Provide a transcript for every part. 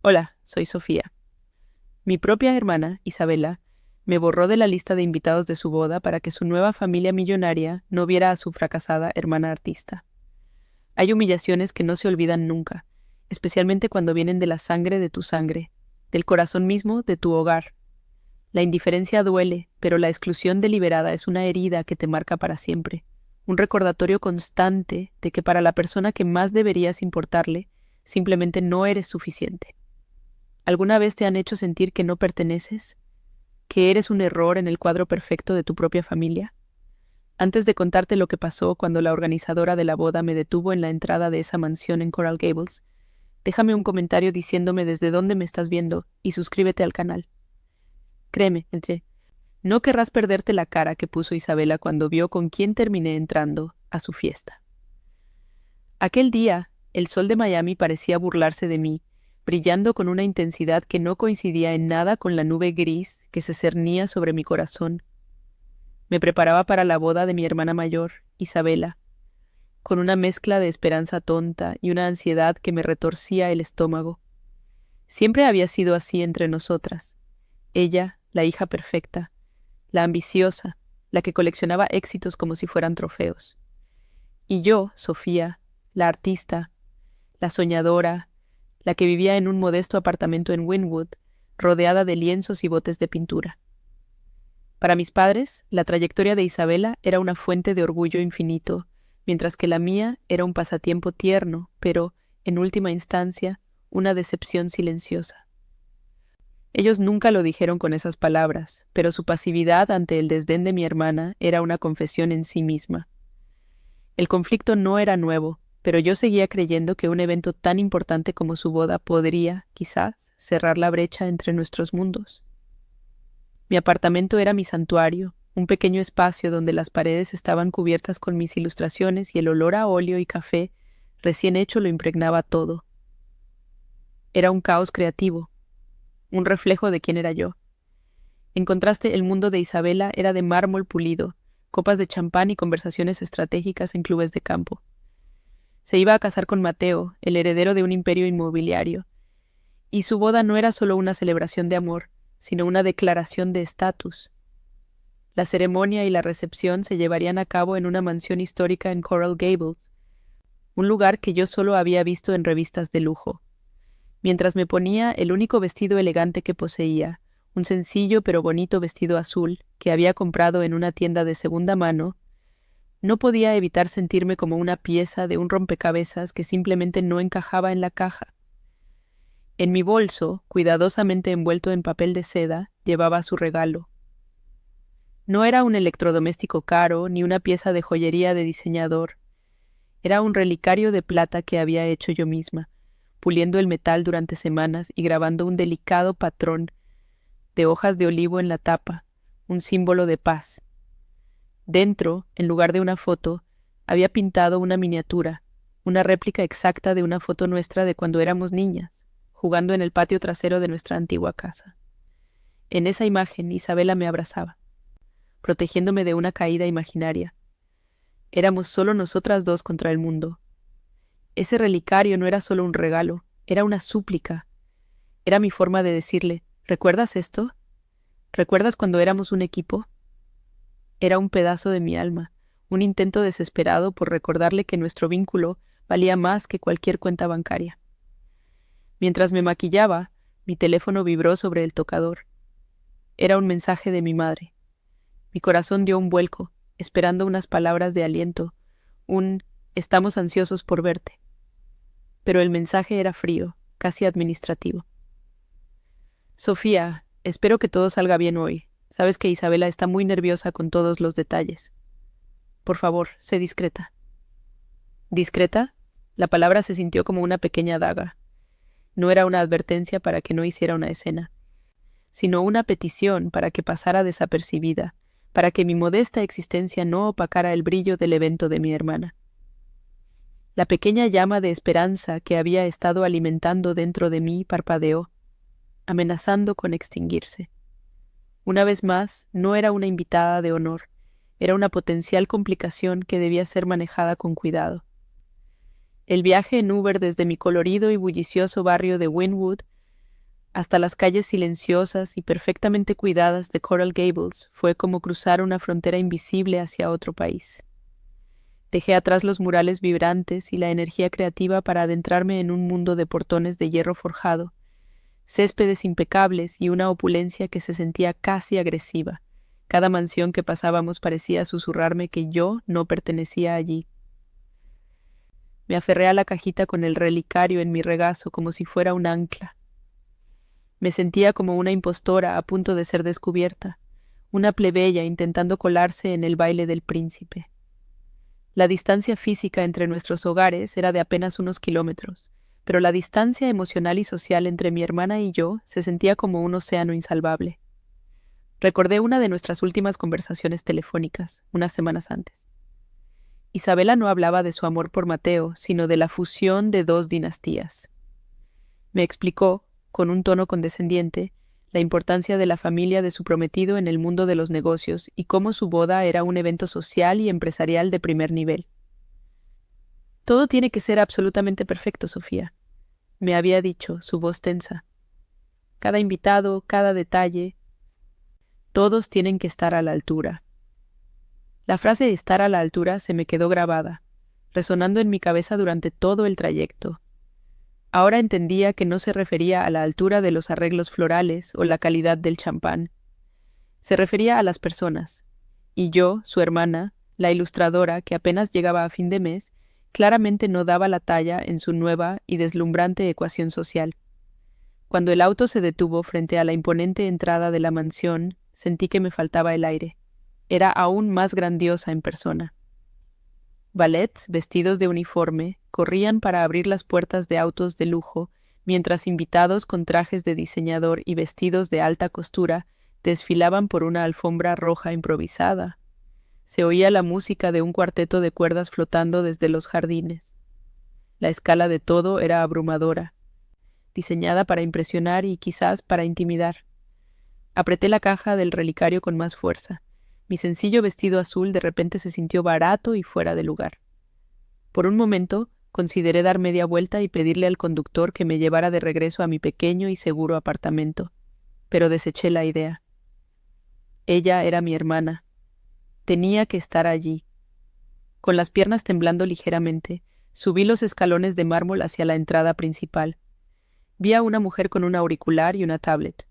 Hola, soy Sofía. Mi propia hermana, Isabela, me borró de la lista de invitados de su boda para que su nueva familia millonaria no viera a su fracasada hermana artista. Hay humillaciones que no se olvidan nunca, especialmente cuando vienen de la sangre de tu sangre, del corazón mismo de tu hogar. La indiferencia duele, pero la exclusión deliberada es una herida que te marca para siempre, un recordatorio constante de que para la persona que más deberías importarle, simplemente no eres suficiente. ¿Alguna vez te han hecho sentir que no perteneces? ¿Que eres un error en el cuadro perfecto de tu propia familia? Antes de contarte lo que pasó cuando la organizadora de la boda me detuvo en la entrada de esa mansión en Coral Gables, déjame un comentario diciéndome desde dónde me estás viendo y suscríbete al canal. Créeme, no querrás perderte la cara que puso Isabela cuando vio con quién terminé entrando a su fiesta. Aquel día, el sol de Miami parecía burlarse de mí, brillando con una intensidad que no coincidía en nada con la nube gris que se cernía sobre mi corazón. Me preparaba para la boda de mi hermana mayor, Isabela, con una mezcla de esperanza tonta y una ansiedad que me retorcía el estómago. Siempre había sido así entre nosotras. Ella, la hija perfecta, la ambiciosa, la que coleccionaba éxitos como si fueran trofeos. Y yo, Sofía, la artista, la soñadora, la que vivía en un modesto apartamento en Wynwood, rodeada de lienzos y botes de pintura. Para mis padres, la trayectoria de Isabela era una fuente de orgullo infinito, mientras que la mía era un pasatiempo tierno, pero, en última instancia, una decepción silenciosa. Ellos nunca lo dijeron con esas palabras, pero su pasividad ante el desdén de mi hermana era una confesión en sí misma. El conflicto no era nuevo, pero yo seguía creyendo que un evento tan importante como su boda podría, quizás, cerrar la brecha entre nuestros mundos. Mi apartamento era mi santuario, un pequeño espacio donde las paredes estaban cubiertas con mis ilustraciones y el olor a óleo y café recién hecho lo impregnaba todo. Era un caos creativo, un reflejo de quién era yo. En contraste, el mundo de Isabela era de mármol pulido, copas de champán y conversaciones estratégicas en clubes de campo. Se iba a casar con Mateo, el heredero de un imperio inmobiliario, y su boda no era solo una celebración de amor, sino una declaración de estatus. La ceremonia y la recepción se llevarían a cabo en una mansión histórica en Coral Gables, un lugar que yo solo había visto en revistas de lujo. Mientras me ponía el único vestido elegante que poseía, un sencillo pero bonito vestido azul que había comprado en una tienda de segunda mano, no podía evitar sentirme como una pieza de un rompecabezas que simplemente no encajaba en la caja. En mi bolso, cuidadosamente envuelto en papel de seda, llevaba su regalo. No era un electrodoméstico caro ni una pieza de joyería de diseñador. Era un relicario de plata que había hecho yo misma, puliendo el metal durante semanas y grabando un delicado patrón de hojas de olivo en la tapa, un símbolo de paz. Dentro, en lugar de una foto, había pintado una miniatura, una réplica exacta de una foto nuestra de cuando éramos niñas, jugando en el patio trasero de nuestra antigua casa. En esa imagen, Isabela me abrazaba, protegiéndome de una caída imaginaria. Éramos solo nosotras dos contra el mundo. Ese relicario no era solo un regalo, era una súplica. Era mi forma de decirle, ¿recuerdas esto? ¿Recuerdas cuando éramos un equipo? Era un pedazo de mi alma, un intento desesperado por recordarle que nuestro vínculo valía más que cualquier cuenta bancaria. Mientras me maquillaba, mi teléfono vibró sobre el tocador. Era un mensaje de mi madre. Mi corazón dio un vuelco, esperando unas palabras de aliento, un «estamos ansiosos por verte». Pero el mensaje era frío, casi administrativo. Sofía, espero que todo salga bien hoy. Sabes que Isabela está muy nerviosa con todos los detalles. Por favor, sé discreta. ¿Discreta? La palabra se sintió como una pequeña daga. No era una advertencia para que no hiciera una escena, sino una petición para que pasara desapercibida, para que mi modesta existencia no opacara el brillo del evento de mi hermana. La pequeña llama de esperanza que había estado alimentando dentro de mí parpadeó, amenazando con extinguirse. Una vez más, no era una invitada de honor, era una potencial complicación que debía ser manejada con cuidado. El viaje en Uber desde mi colorido y bullicioso barrio de Wynwood Hasta las calles silenciosas y perfectamente cuidadas de Coral Gables fue como cruzar una frontera invisible hacia otro país. Dejé atrás los murales vibrantes y la energía creativa para adentrarme en un mundo de portones de hierro forjado, céspedes impecables y una opulencia que se sentía casi agresiva. Cada mansión que pasábamos parecía susurrarme que yo no pertenecía allí. Me aferré a la cajita con el relicario en mi regazo como si fuera un ancla. Me sentía como una impostora a punto de ser descubierta, una plebeya intentando colarse en el baile del príncipe. La distancia física entre nuestros hogares era de apenas unos kilómetros, pero la distancia emocional y social entre mi hermana y yo se sentía como un océano insalvable. Recordé una de nuestras últimas conversaciones telefónicas, unas semanas antes. Isabela no hablaba de su amor por Mateo, sino de la fusión de dos dinastías. Me explicó, con un tono condescendiente, la importancia de la familia de su prometido en el mundo de los negocios y cómo su boda era un evento social y empresarial de primer nivel. Todo tiene que ser absolutamente perfecto, Sofía, me había dicho, su voz tensa. Cada invitado, cada detalle, todos tienen que estar a la altura. La frase estar a la altura se me quedó grabada, resonando en mi cabeza durante todo el trayecto. Ahora entendía que no se refería a la altura de los arreglos florales o la calidad del champán. Se refería a las personas, y yo, su hermana, la ilustradora que apenas llegaba a fin de mes, claramente no daba la talla en su nueva y deslumbrante ecuación social. Cuando el auto se detuvo frente a la imponente entrada de la mansión, sentí que me faltaba el aire. Era aún más grandiosa en persona. Valets, vestidos de uniforme, corrían para abrir las puertas de autos de lujo, mientras invitados con trajes de diseñador y vestidos de alta costura desfilaban por una alfombra roja improvisada. Se oía la música de un cuarteto de cuerdas flotando desde los jardines. La escala de todo era abrumadora, diseñada para impresionar y quizás para intimidar. Apreté la caja del relicario con más fuerza. Mi sencillo vestido azul de repente se sintió barato y fuera de lugar. Por un momento, consideré dar media vuelta y pedirle al conductor que me llevara de regreso a mi pequeño y seguro apartamento, pero deseché la idea. Ella era mi hermana. Tenía que estar allí. Con las piernas temblando ligeramente, subí los escalones de mármol hacia la entrada principal. Vi a una mujer con un auricular y una tablet.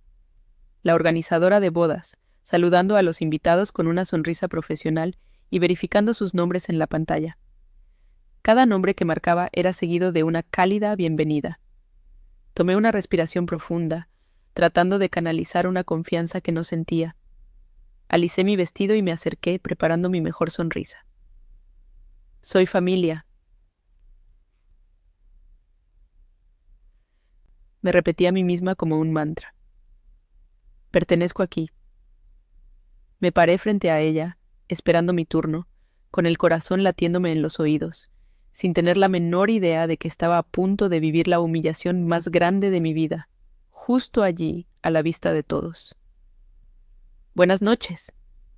La organizadora de bodas, saludando a los invitados con una sonrisa profesional y verificando sus nombres en la pantalla. Cada nombre que marcaba era seguido de una cálida bienvenida. Tomé una respiración profunda, tratando de canalizar una confianza que no sentía. Alicé mi vestido y me acerqué, preparando mi mejor sonrisa. Soy familia. Me repetí a mí misma como un mantra. Pertenezco aquí. Me paré frente a ella, esperando mi turno, con el corazón latiéndome en los oídos, sin tener la menor idea de que estaba a punto de vivir la humillación más grande de mi vida, justo allí, a la vista de todos. «Buenas noches»,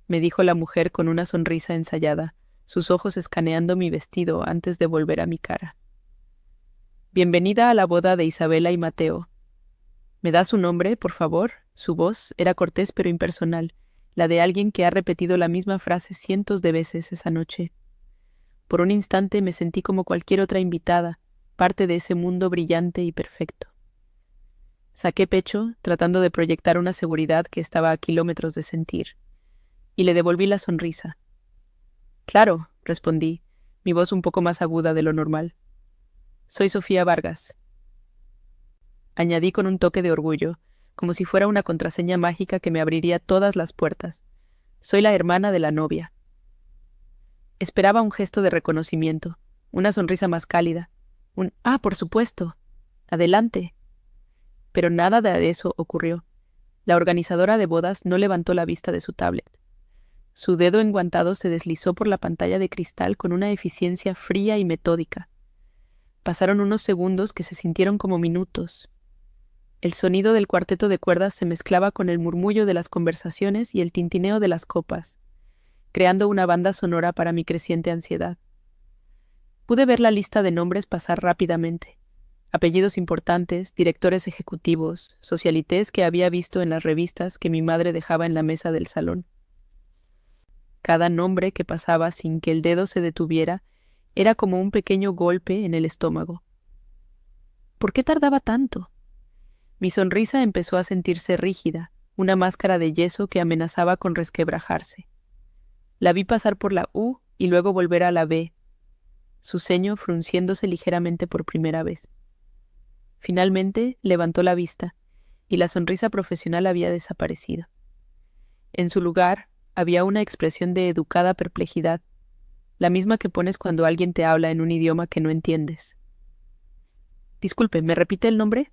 me dijo la mujer con una sonrisa ensayada, sus ojos escaneando mi vestido antes de volver a mi cara. «Bienvenida a la boda de Isabela y Mateo. ¿Me da su nombre, por favor?» Su voz era cortés pero impersonal, la de alguien que ha repetido la misma frase cientos de veces esa noche. Por un instante me sentí como cualquier otra invitada, parte de ese mundo brillante y perfecto. Saqué pecho, tratando de proyectar una seguridad que estaba a kilómetros de sentir, y le devolví la sonrisa. «Claro», respondí, mi voz un poco más aguda de lo normal. «Soy Sofía Vargas», añadí con un toque de orgullo, como si fuera una contraseña mágica que me abriría todas las puertas. «Soy la hermana de la novia». Esperaba un gesto de reconocimiento, una sonrisa más cálida, un «Ah, por supuesto! Adelante». Pero nada de eso ocurrió. La organizadora de bodas no levantó la vista de su tablet. Su dedo enguantado se deslizó por la pantalla de cristal con una eficiencia fría y metódica. Pasaron unos segundos que se sintieron como minutos. El sonido del cuarteto de cuerdas se mezclaba con el murmullo de las conversaciones y el tintineo de las copas, creando una banda sonora para mi creciente ansiedad. Pude ver la lista de nombres pasar rápidamente. Apellidos importantes, directores ejecutivos, socialités que había visto en las revistas que mi madre dejaba en la mesa del salón. Cada nombre que pasaba sin que el dedo se detuviera era como un pequeño golpe en el estómago. ¿Por qué tardaba tanto? Mi sonrisa empezó a sentirse rígida, una máscara de yeso que amenazaba con resquebrajarse. La vi pasar por la U y luego volver a la B, su ceño frunciéndose ligeramente por primera vez. Finalmente levantó la vista, y la sonrisa profesional había desaparecido. En su lugar había una expresión de educada perplejidad, la misma que pones cuando alguien te habla en un idioma que no entiendes. Disculpe, ¿me repite el nombre?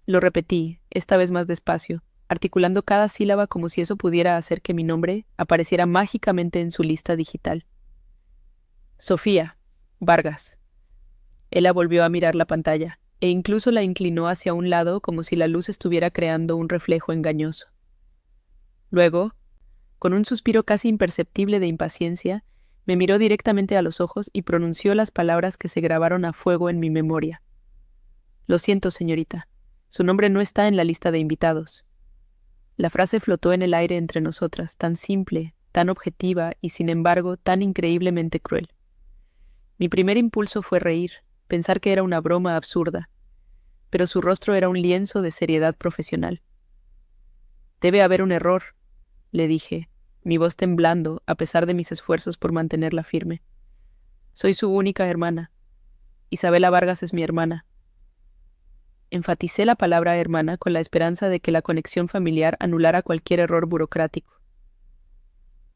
Lo repetí, esta vez más despacio, articulando cada sílaba como si eso pudiera hacer que mi nombre apareciera mágicamente en su lista digital. Sofía Vargas. Ella volvió a mirar la pantalla, e incluso la inclinó hacia un lado como si la luz estuviera creando un reflejo engañoso. Luego, con un suspiro casi imperceptible de impaciencia, me miró directamente a los ojos y pronunció las palabras que se grabaron a fuego en mi memoria. Lo siento, señorita. Su nombre no está en la lista de invitados. La frase flotó en el aire entre nosotras, tan simple, tan objetiva y, sin embargo, tan increíblemente cruel. Mi primer impulso fue reír, pensar que era una broma absurda, pero su rostro era un lienzo de seriedad profesional. Debe haber un error, le dije, mi voz temblando a pesar de mis esfuerzos por mantenerla firme. Soy su única hermana. Isabela Vargas es mi hermana. Enfaticé la palabra hermana con la esperanza de que la conexión familiar anulara cualquier error burocrático.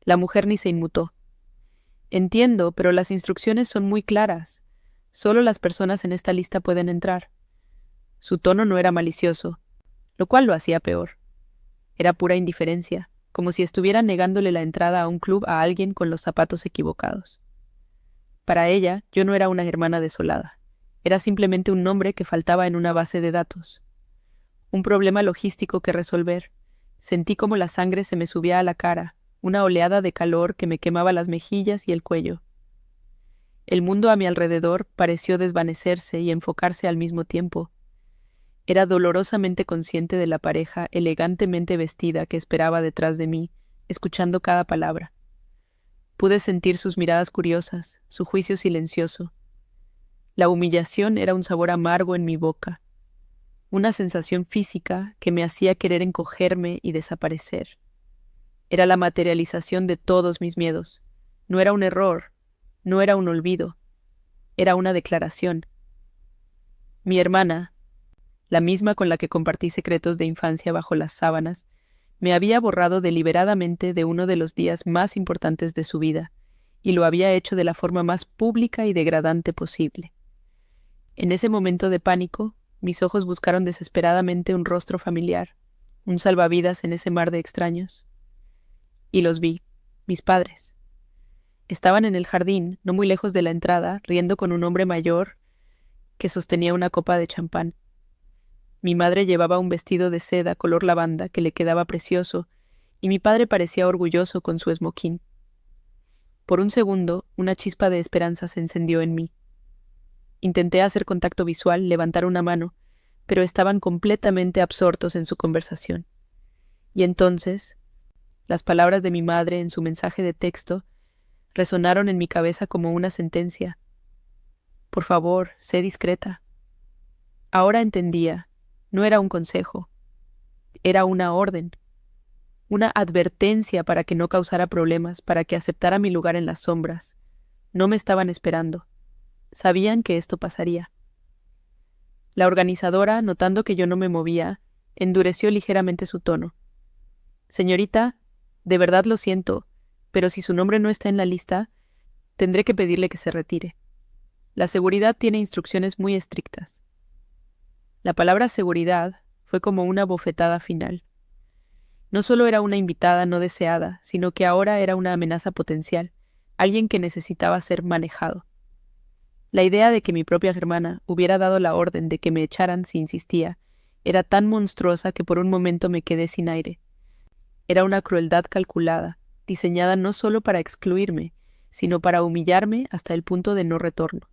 La mujer ni se inmutó. Entiendo, pero las instrucciones son muy claras. Solo las personas en esta lista pueden entrar. Su tono no era malicioso, lo cual lo hacía peor. Era pura indiferencia, como si estuviera negándole la entrada a un club a alguien con los zapatos equivocados. Para ella, yo no era una hermana desolada. Era simplemente un nombre que faltaba en una base de datos. Un problema logístico que resolver. Sentí como la sangre se me subía a la cara, una oleada de calor que me quemaba las mejillas y el cuello. El mundo a mi alrededor pareció desvanecerse y enfocarse al mismo tiempo. Era dolorosamente consciente de la pareja elegantemente vestida que esperaba detrás de mí, escuchando cada palabra. Pude sentir sus miradas curiosas, su juicio silencioso. La humillación era un sabor amargo en mi boca, una sensación física que me hacía querer encogerme y desaparecer. Era la materialización de todos mis miedos. No era un error, no era un olvido, era una declaración. Mi hermana, la misma con la que compartí secretos de infancia bajo las sábanas, me había borrado deliberadamente de uno de los días más importantes de su vida, y lo había hecho de la forma más pública y degradante posible. En ese momento de pánico, mis ojos buscaron desesperadamente un rostro familiar, un salvavidas en ese mar de extraños. Y los vi, mis padres. Estaban en el jardín, no muy lejos de la entrada, riendo con un hombre mayor que sostenía una copa de champán. Mi madre llevaba un vestido de seda color lavanda que le quedaba precioso, y mi padre parecía orgulloso con su esmoquín. Por un segundo, una chispa de esperanza se encendió en mí. Intenté hacer contacto visual, levantar una mano, pero estaban completamente absortos en su conversación. Y entonces, las palabras de mi madre en su mensaje de texto resonaron en mi cabeza como una sentencia. Por favor, sé discreta. Ahora entendía, no era un consejo, era una orden, una advertencia para que no causara problemas, para que aceptara mi lugar en las sombras. No me estaban esperando. Sabían que esto pasaría. La organizadora, notando que yo no me movía, endureció ligeramente su tono. Señorita, de verdad lo siento, pero si su nombre no está en la lista, tendré que pedirle que se retire. La seguridad tiene instrucciones muy estrictas. La palabra seguridad fue como una bofetada final. No solo era una invitada no deseada, sino que ahora era una amenaza potencial, alguien que necesitaba ser manejado. La idea de que mi propia hermana hubiera dado la orden de que me echaran si insistía era tan monstruosa que por un momento me quedé sin aire. Era una crueldad calculada, diseñada no solo para excluirme, sino para humillarme hasta el punto de no retorno.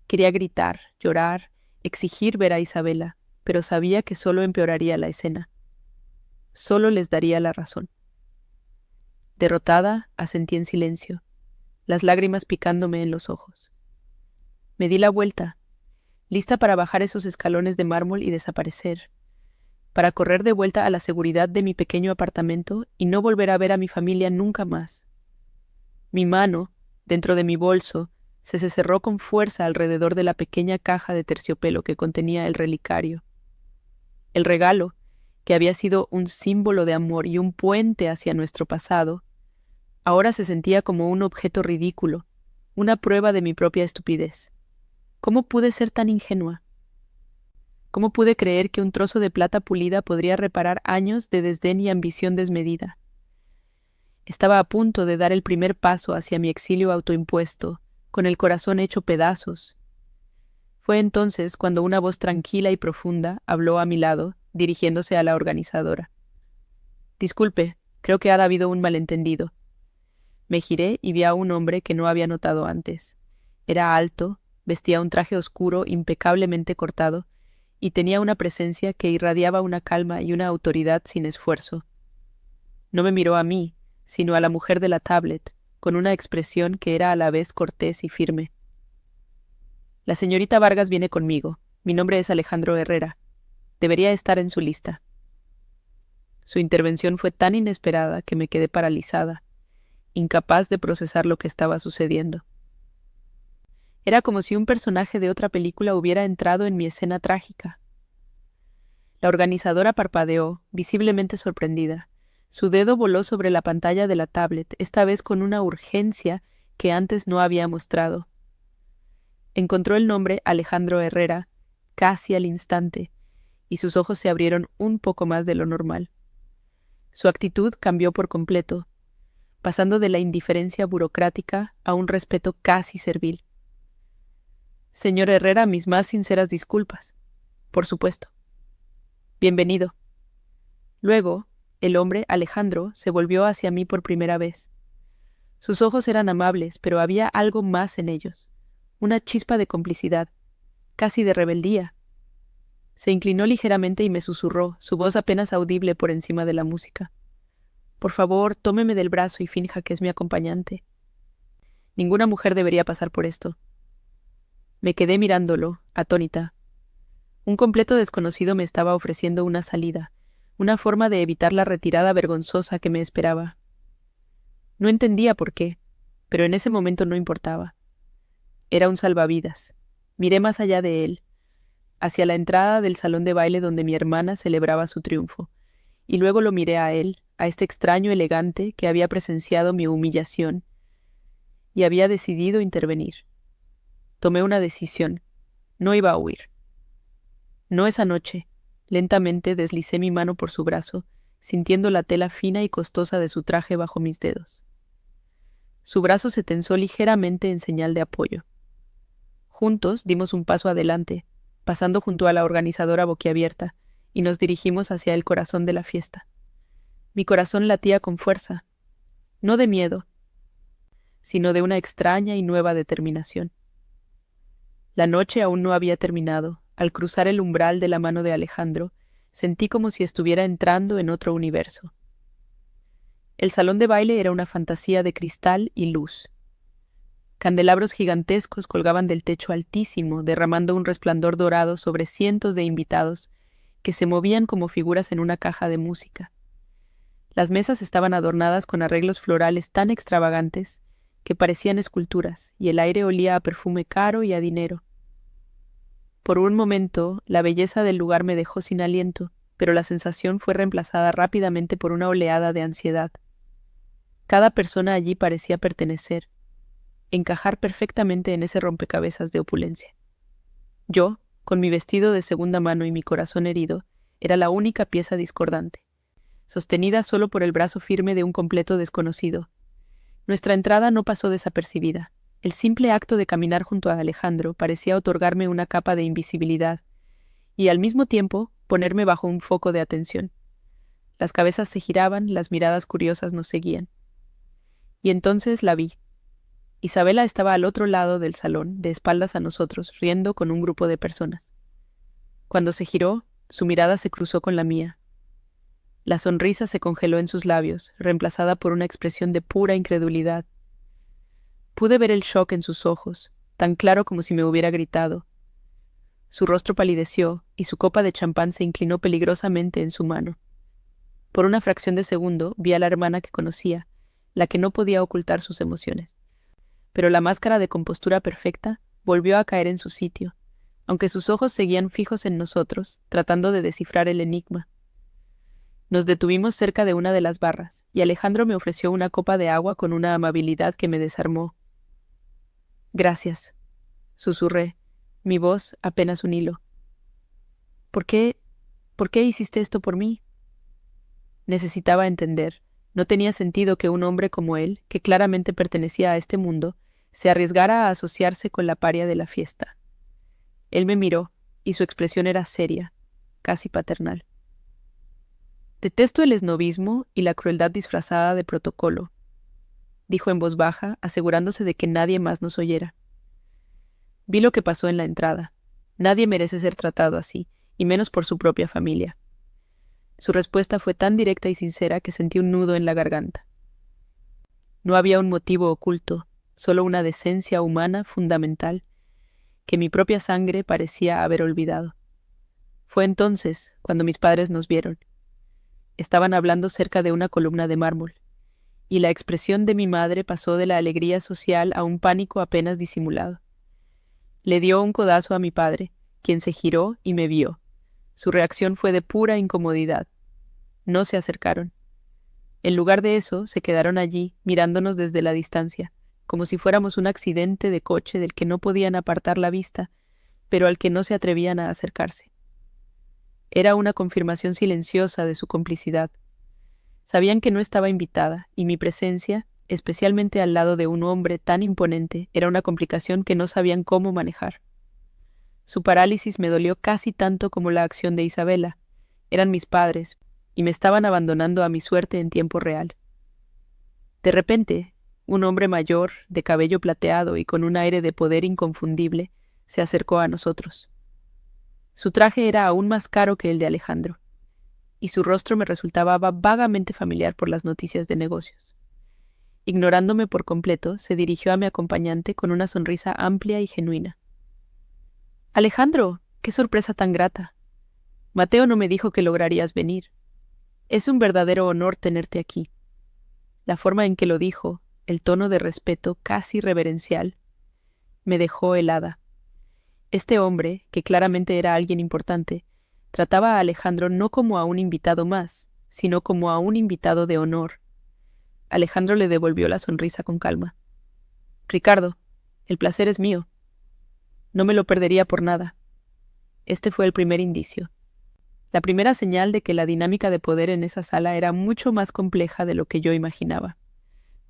Quería gritar, llorar, exigir ver a Isabela, pero sabía que solo empeoraría la escena. Solo les daría la razón. Derrotada, asentí en silencio, las lágrimas picándome en los ojos. Me di la vuelta, lista para bajar esos escalones de mármol y desaparecer, para correr de vuelta a la seguridad de mi pequeño apartamento y no volver a ver a mi familia nunca más. Mi mano, dentro de mi bolso, se cerró con fuerza alrededor de la pequeña caja de terciopelo que contenía el relicario. El regalo, que había sido un símbolo de amor y un puente hacia nuestro pasado, ahora se sentía como un objeto ridículo, una prueba de mi propia estupidez. ¿Cómo pude ser tan ingenua? ¿Cómo pude creer que un trozo de plata pulida podría reparar años de desdén y ambición desmedida? Estaba a punto de dar el primer paso hacia mi exilio autoimpuesto, con el corazón hecho pedazos. Fue entonces cuando una voz tranquila y profunda habló a mi lado, dirigiéndose a la organizadora. «Disculpe, creo que ha habido un malentendido». Me giré y vi a un hombre que no había notado antes. Era alto, vestía un traje oscuro impecablemente cortado, y tenía una presencia que irradiaba una calma y una autoridad sin esfuerzo. No me miró a mí, sino a la mujer de la tablet, con una expresión que era a la vez cortés y firme. «La señorita Vargas viene conmigo. Mi nombre es Alejandro Herrera. Debería estar en su lista». Su intervención fue tan inesperada que me quedé paralizada, incapaz de procesar lo que estaba sucediendo. Era como si un personaje de otra película hubiera entrado en mi escena trágica. La organizadora parpadeó, visiblemente sorprendida. Su dedo voló sobre la pantalla de la tablet, esta vez con una urgencia que antes no había mostrado. Encontró el nombre Alejandro Herrera casi al instante, y sus ojos se abrieron un poco más de lo normal. Su actitud cambió por completo, pasando de la indiferencia burocrática a un respeto casi servil. «Señor Herrera, mis más sinceras disculpas. Por supuesto. Bienvenido». Luego, el hombre, Alejandro, se volvió hacia mí por primera vez. Sus ojos eran amables, pero había algo más en ellos, una chispa de complicidad, casi de rebeldía. Se inclinó ligeramente y me susurró, su voz apenas audible por encima de la música. «Por favor, tómeme del brazo y finja que es mi acompañante. Ninguna mujer debería pasar por esto». Me quedé mirándolo, atónita. Un completo desconocido me estaba ofreciendo una salida, una forma de evitar la retirada vergonzosa que me esperaba. No entendía por qué, pero en ese momento no importaba. Era un salvavidas. Miré más allá de él, hacia la entrada del salón de baile donde mi hermana celebraba su triunfo, y luego lo miré a él, a este extraño elegante que había presenciado mi humillación, y había decidido intervenir. Tomé una decisión. No iba a huir. No esa noche. Lentamente deslicé mi mano por su brazo, sintiendo la tela fina y costosa de su traje bajo mis dedos. Su brazo se tensó ligeramente en señal de apoyo. Juntos dimos un paso adelante, pasando junto a la organizadora boquiabierta, y nos dirigimos hacia el corazón de la fiesta. Mi corazón latía con fuerza, no de miedo, sino de una extraña y nueva determinación. La noche aún no había terminado. Al cruzar el umbral de la mano de Alejandro, sentí como si estuviera entrando en otro universo. El salón de baile era una fantasía de cristal y luz. Candelabros gigantescos colgaban del techo altísimo, derramando un resplandor dorado sobre cientos de invitados que se movían como figuras en una caja de música. Las mesas estaban adornadas con arreglos florales tan extravagantes que parecían esculturas, y el aire olía a perfume caro y a dinero. Por un momento, la belleza del lugar me dejó sin aliento, pero la sensación fue reemplazada rápidamente por una oleada de ansiedad. Cada persona allí parecía pertenecer, encajar perfectamente en ese rompecabezas de opulencia. Yo, con mi vestido de segunda mano y mi corazón herido, era la única pieza discordante, sostenida solo por el brazo firme de un completo desconocido. Nuestra entrada no pasó desapercibida. El simple acto de caminar junto a Alejandro parecía otorgarme una capa de invisibilidad y al mismo tiempo ponerme bajo un foco de atención. Las cabezas se giraban, las miradas curiosas nos seguían. Y entonces la vi. Isabela estaba al otro lado del salón, de espaldas a nosotros, riendo con un grupo de personas. Cuando se giró, su mirada se cruzó con la mía. La sonrisa se congeló en sus labios, reemplazada por una expresión de pura incredulidad. Pude ver el shock en sus ojos, tan claro como si me hubiera gritado. Su rostro palideció y su copa de champán se inclinó peligrosamente en su mano. Por una fracción de segundo vi a la hermana que conocía, la que no podía ocultar sus emociones. Pero la máscara de compostura perfecta volvió a caer en su sitio, aunque sus ojos seguían fijos en nosotros, tratando de descifrar el enigma. Nos detuvimos cerca de una de las barras, y Alejandro me ofreció una copa de agua con una amabilidad que me desarmó. «Gracias», susurré, mi voz apenas un hilo. ¿Por qué hiciste esto por mí? Necesitaba entender. No tenía sentido que un hombre como él, que claramente pertenecía a este mundo, se arriesgara a asociarse con la paria de la fiesta. Él me miró, y su expresión era seria, casi paternal. «Detesto el esnobismo y la crueldad disfrazada de protocolo», dijo en voz baja, asegurándose de que nadie más nos oyera. Vi lo que pasó en la entrada. Nadie merece ser tratado así, y menos por su propia familia. Su respuesta fue tan directa y sincera que sentí un nudo en la garganta. No había un motivo oculto, solo una decencia humana fundamental que mi propia sangre parecía haber olvidado. Fue entonces cuando mis padres nos vieron. Estaban hablando cerca de una columna de mármol, y la expresión de mi madre pasó de la alegría social a un pánico apenas disimulado. Le dio un codazo a mi padre, quien se giró y me vio. Su reacción fue de pura incomodidad. No se acercaron. En lugar de eso, se quedaron allí, mirándonos desde la distancia, como si fuéramos un accidente de coche del que no podían apartar la vista, pero al que no se atrevían a acercarse. Era una confirmación silenciosa de su complicidad. Sabían que no estaba invitada, y mi presencia, especialmente al lado de un hombre tan imponente, era una complicación que no sabían cómo manejar. Su parálisis me dolió casi tanto como la acción de Isabela. Eran mis padres, y me estaban abandonando a mi suerte en tiempo real. De repente, un hombre mayor, de cabello plateado y con un aire de poder inconfundible, se acercó a nosotros. Su traje era aún más caro que el de Alejandro, y su rostro me resultaba vagamente familiar por las noticias de negocios. Ignorándome por completo, se dirigió a mi acompañante con una sonrisa amplia y genuina. «Alejandro, qué sorpresa tan grata. Mateo no me dijo que lograrías venir. Es un verdadero honor tenerte aquí». La forma en que lo dijo, el tono de respeto casi reverencial, me dejó helada. Este hombre, que claramente era alguien importante, trataba a Alejandro no como a un invitado más, sino como a un invitado de honor. Alejandro le devolvió la sonrisa con calma. «Ricardo, el placer es mío. No me lo perdería por nada». Este fue el primer indicio. La primera señal de que la dinámica de poder en esa sala era mucho más compleja de lo que yo imaginaba.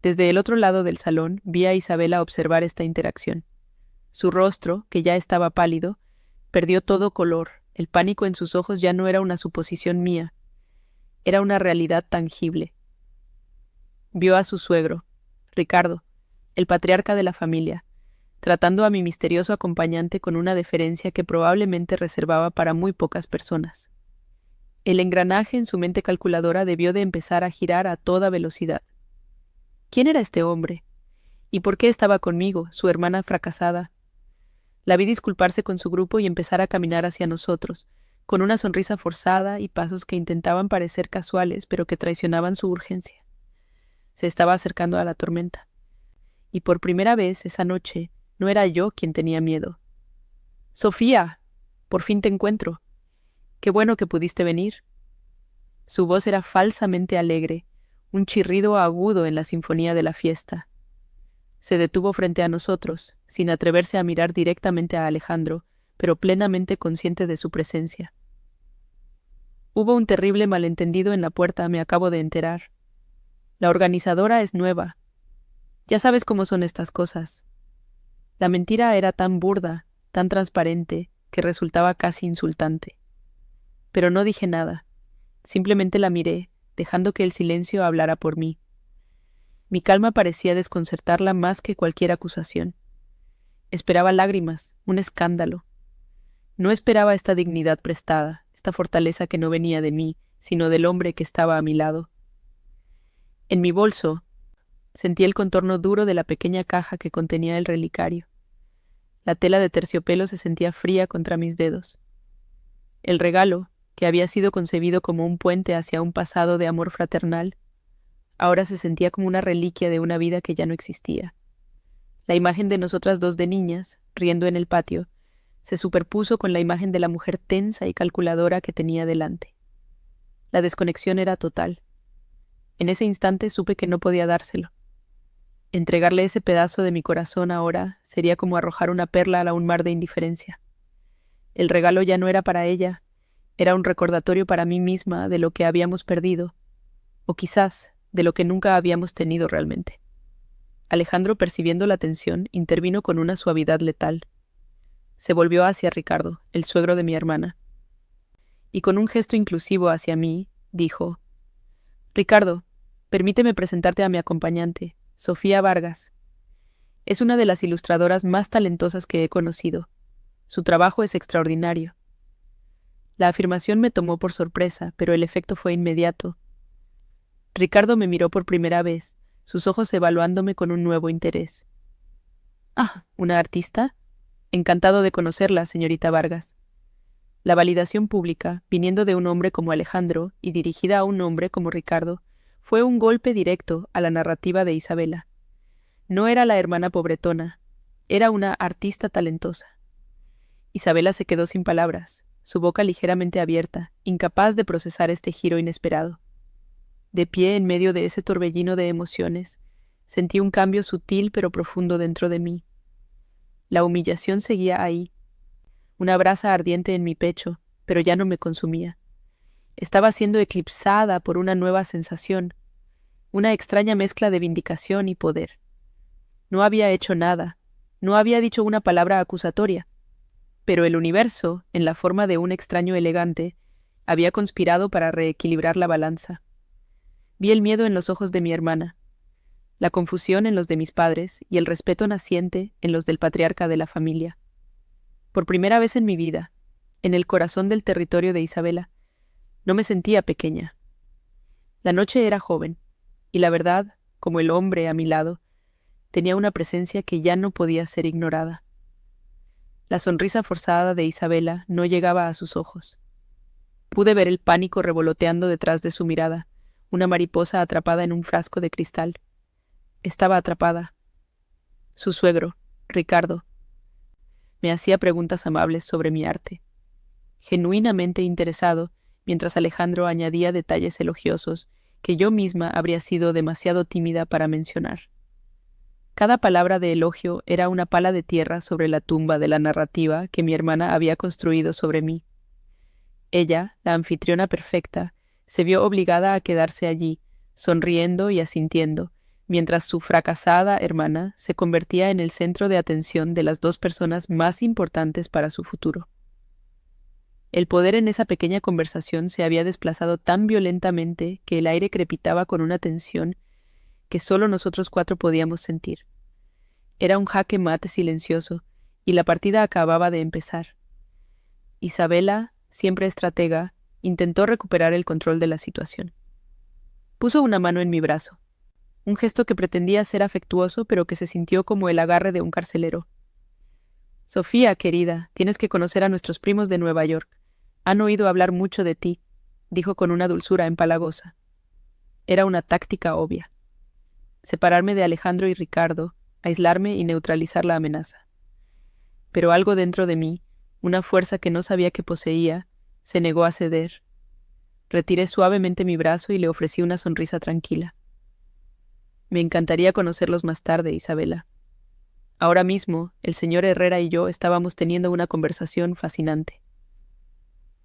Desde el otro lado del salón vi a Isabela observar esta interacción. Su rostro, que ya estaba pálido, perdió todo color. El pánico en sus ojos ya no era una suposición mía. Era una realidad tangible. Vio a su suegro, Ricardo, el patriarca de la familia, tratando a mi misterioso acompañante con una deferencia que probablemente reservaba para muy pocas personas. El engranaje en su mente calculadora debió de empezar a girar a toda velocidad. ¿Quién era este hombre? ¿Y por qué estaba conmigo, su hermana fracasada? La vi disculparse con su grupo y empezar a caminar hacia nosotros, con una sonrisa forzada y pasos que intentaban parecer casuales, pero que traicionaban su urgencia. Se estaba acercando a la tormenta. Y por primera vez esa noche no era yo quien tenía miedo. «Sofía, por fin te encuentro. Qué bueno que pudiste venir». Su voz era falsamente alegre, un chirrido agudo en la sinfonía de la fiesta. Se detuvo frente a nosotros, sin atreverse a mirar directamente a Alejandro, pero plenamente consciente de su presencia. «Hubo un terrible malentendido en la puerta, me acabo de enterar. La organizadora es nueva. Ya sabes cómo son estas cosas». La mentira era tan burda, tan transparente, que resultaba casi insultante. Pero no dije nada. Simplemente la miré, dejando que el silencio hablara por mí. Mi calma parecía desconcertarla más que cualquier acusación. Esperaba lágrimas, un escándalo. No esperaba esta dignidad prestada, esta fortaleza que no venía de mí, sino del hombre que estaba a mi lado. En mi bolso sentí el contorno duro de la pequeña caja que contenía el relicario. La tela de terciopelo se sentía fría contra mis dedos. El regalo, que había sido concebido como un puente hacia un pasado de amor fraternal, ahora se sentía como una reliquia de una vida que ya no existía. La imagen de nosotras dos de niñas, riendo en el patio, se superpuso con la imagen de la mujer tensa y calculadora que tenía delante. La desconexión era total. En ese instante supe que no podía dárselo. Entregarle ese pedazo de mi corazón ahora sería como arrojar una perla a un mar de indiferencia. El regalo ya no era para ella, era un recordatorio para mí misma de lo que habíamos perdido, o quizás de lo que nunca habíamos tenido realmente. Alejandro, percibiendo la tensión, intervino con una suavidad letal. Se volvió hacia Ricardo, el suegro de mi hermana, y con un gesto inclusivo hacia mí, dijo: «Ricardo, permíteme presentarte a mi acompañante, Sofía Vargas. Es una de las ilustradoras más talentosas que he conocido. Su trabajo es extraordinario». La afirmación me tomó por sorpresa, pero el efecto fue inmediato. Ricardo me miró por primera vez, sus ojos evaluándome con un nuevo interés. «Ah, ¿una artista? Encantado de conocerla, señorita Vargas». La validación pública, viniendo de un hombre como Alejandro y dirigida a un hombre como Ricardo, fue un golpe directo a la narrativa de Isabela. No era la hermana pobretona, era una artista talentosa. Isabela se quedó sin palabras, su boca ligeramente abierta, incapaz de procesar este giro inesperado. De pie en medio de ese torbellino de emociones, sentí un cambio sutil pero profundo dentro de mí. La humillación seguía ahí, una brasa ardiente en mi pecho, pero ya no me consumía. Estaba siendo eclipsada por una nueva sensación, una extraña mezcla de vindicación y poder. No había hecho nada, no había dicho una palabra acusatoria, pero el universo, en la forma de un extraño elegante, había conspirado para reequilibrar la balanza. Vi el miedo en los ojos de mi hermana, la confusión en los de mis padres y el respeto naciente en los del patriarca de la familia. Por primera vez en mi vida, en el corazón del territorio de Isabela, no me sentía pequeña. La noche era joven, y la verdad, como el hombre a mi lado, tenía una presencia que ya no podía ser ignorada. La sonrisa forzada de Isabela no llegaba a sus ojos. Pude ver el pánico revoloteando detrás de su mirada, una mariposa atrapada en un frasco de cristal. Estaba atrapada. Su suegro, Ricardo, me hacía preguntas amables sobre mi arte, genuinamente interesado, mientras Alejandro añadía detalles elogiosos que yo misma habría sido demasiado tímida para mencionar. Cada palabra de elogio era una pala de tierra sobre la tumba de la narrativa que mi hermana había construido sobre mí. Ella, la anfitriona perfecta, se vio obligada a quedarse allí, sonriendo y asintiendo, mientras su fracasada hermana se convertía en el centro de atención de las dos personas más importantes para su futuro. El poder en esa pequeña conversación se había desplazado tan violentamente que el aire crepitaba con una tensión que solo nosotros cuatro podíamos sentir. Era un jaque mate silencioso, y la partida acababa de empezar. Isabela, siempre estratega, intentó recuperar el control de la situación. Puso una mano en mi brazo, un gesto que pretendía ser afectuoso, pero que se sintió como el agarre de un carcelero. «Sofía, querida, tienes que conocer a nuestros primos de Nueva York. Han oído hablar mucho de ti», dijo con una dulzura empalagosa. Era una táctica obvia. Separarme de Alejandro y Ricardo, aislarme y neutralizar la amenaza. Pero algo dentro de mí, una fuerza que no sabía que poseía, se negó a ceder. Retiré suavemente mi brazo y le ofrecí una sonrisa tranquila. «Me encantaría conocerlos más tarde, Isabela. Ahora mismo, el señor Herrera y yo estábamos teniendo una conversación fascinante».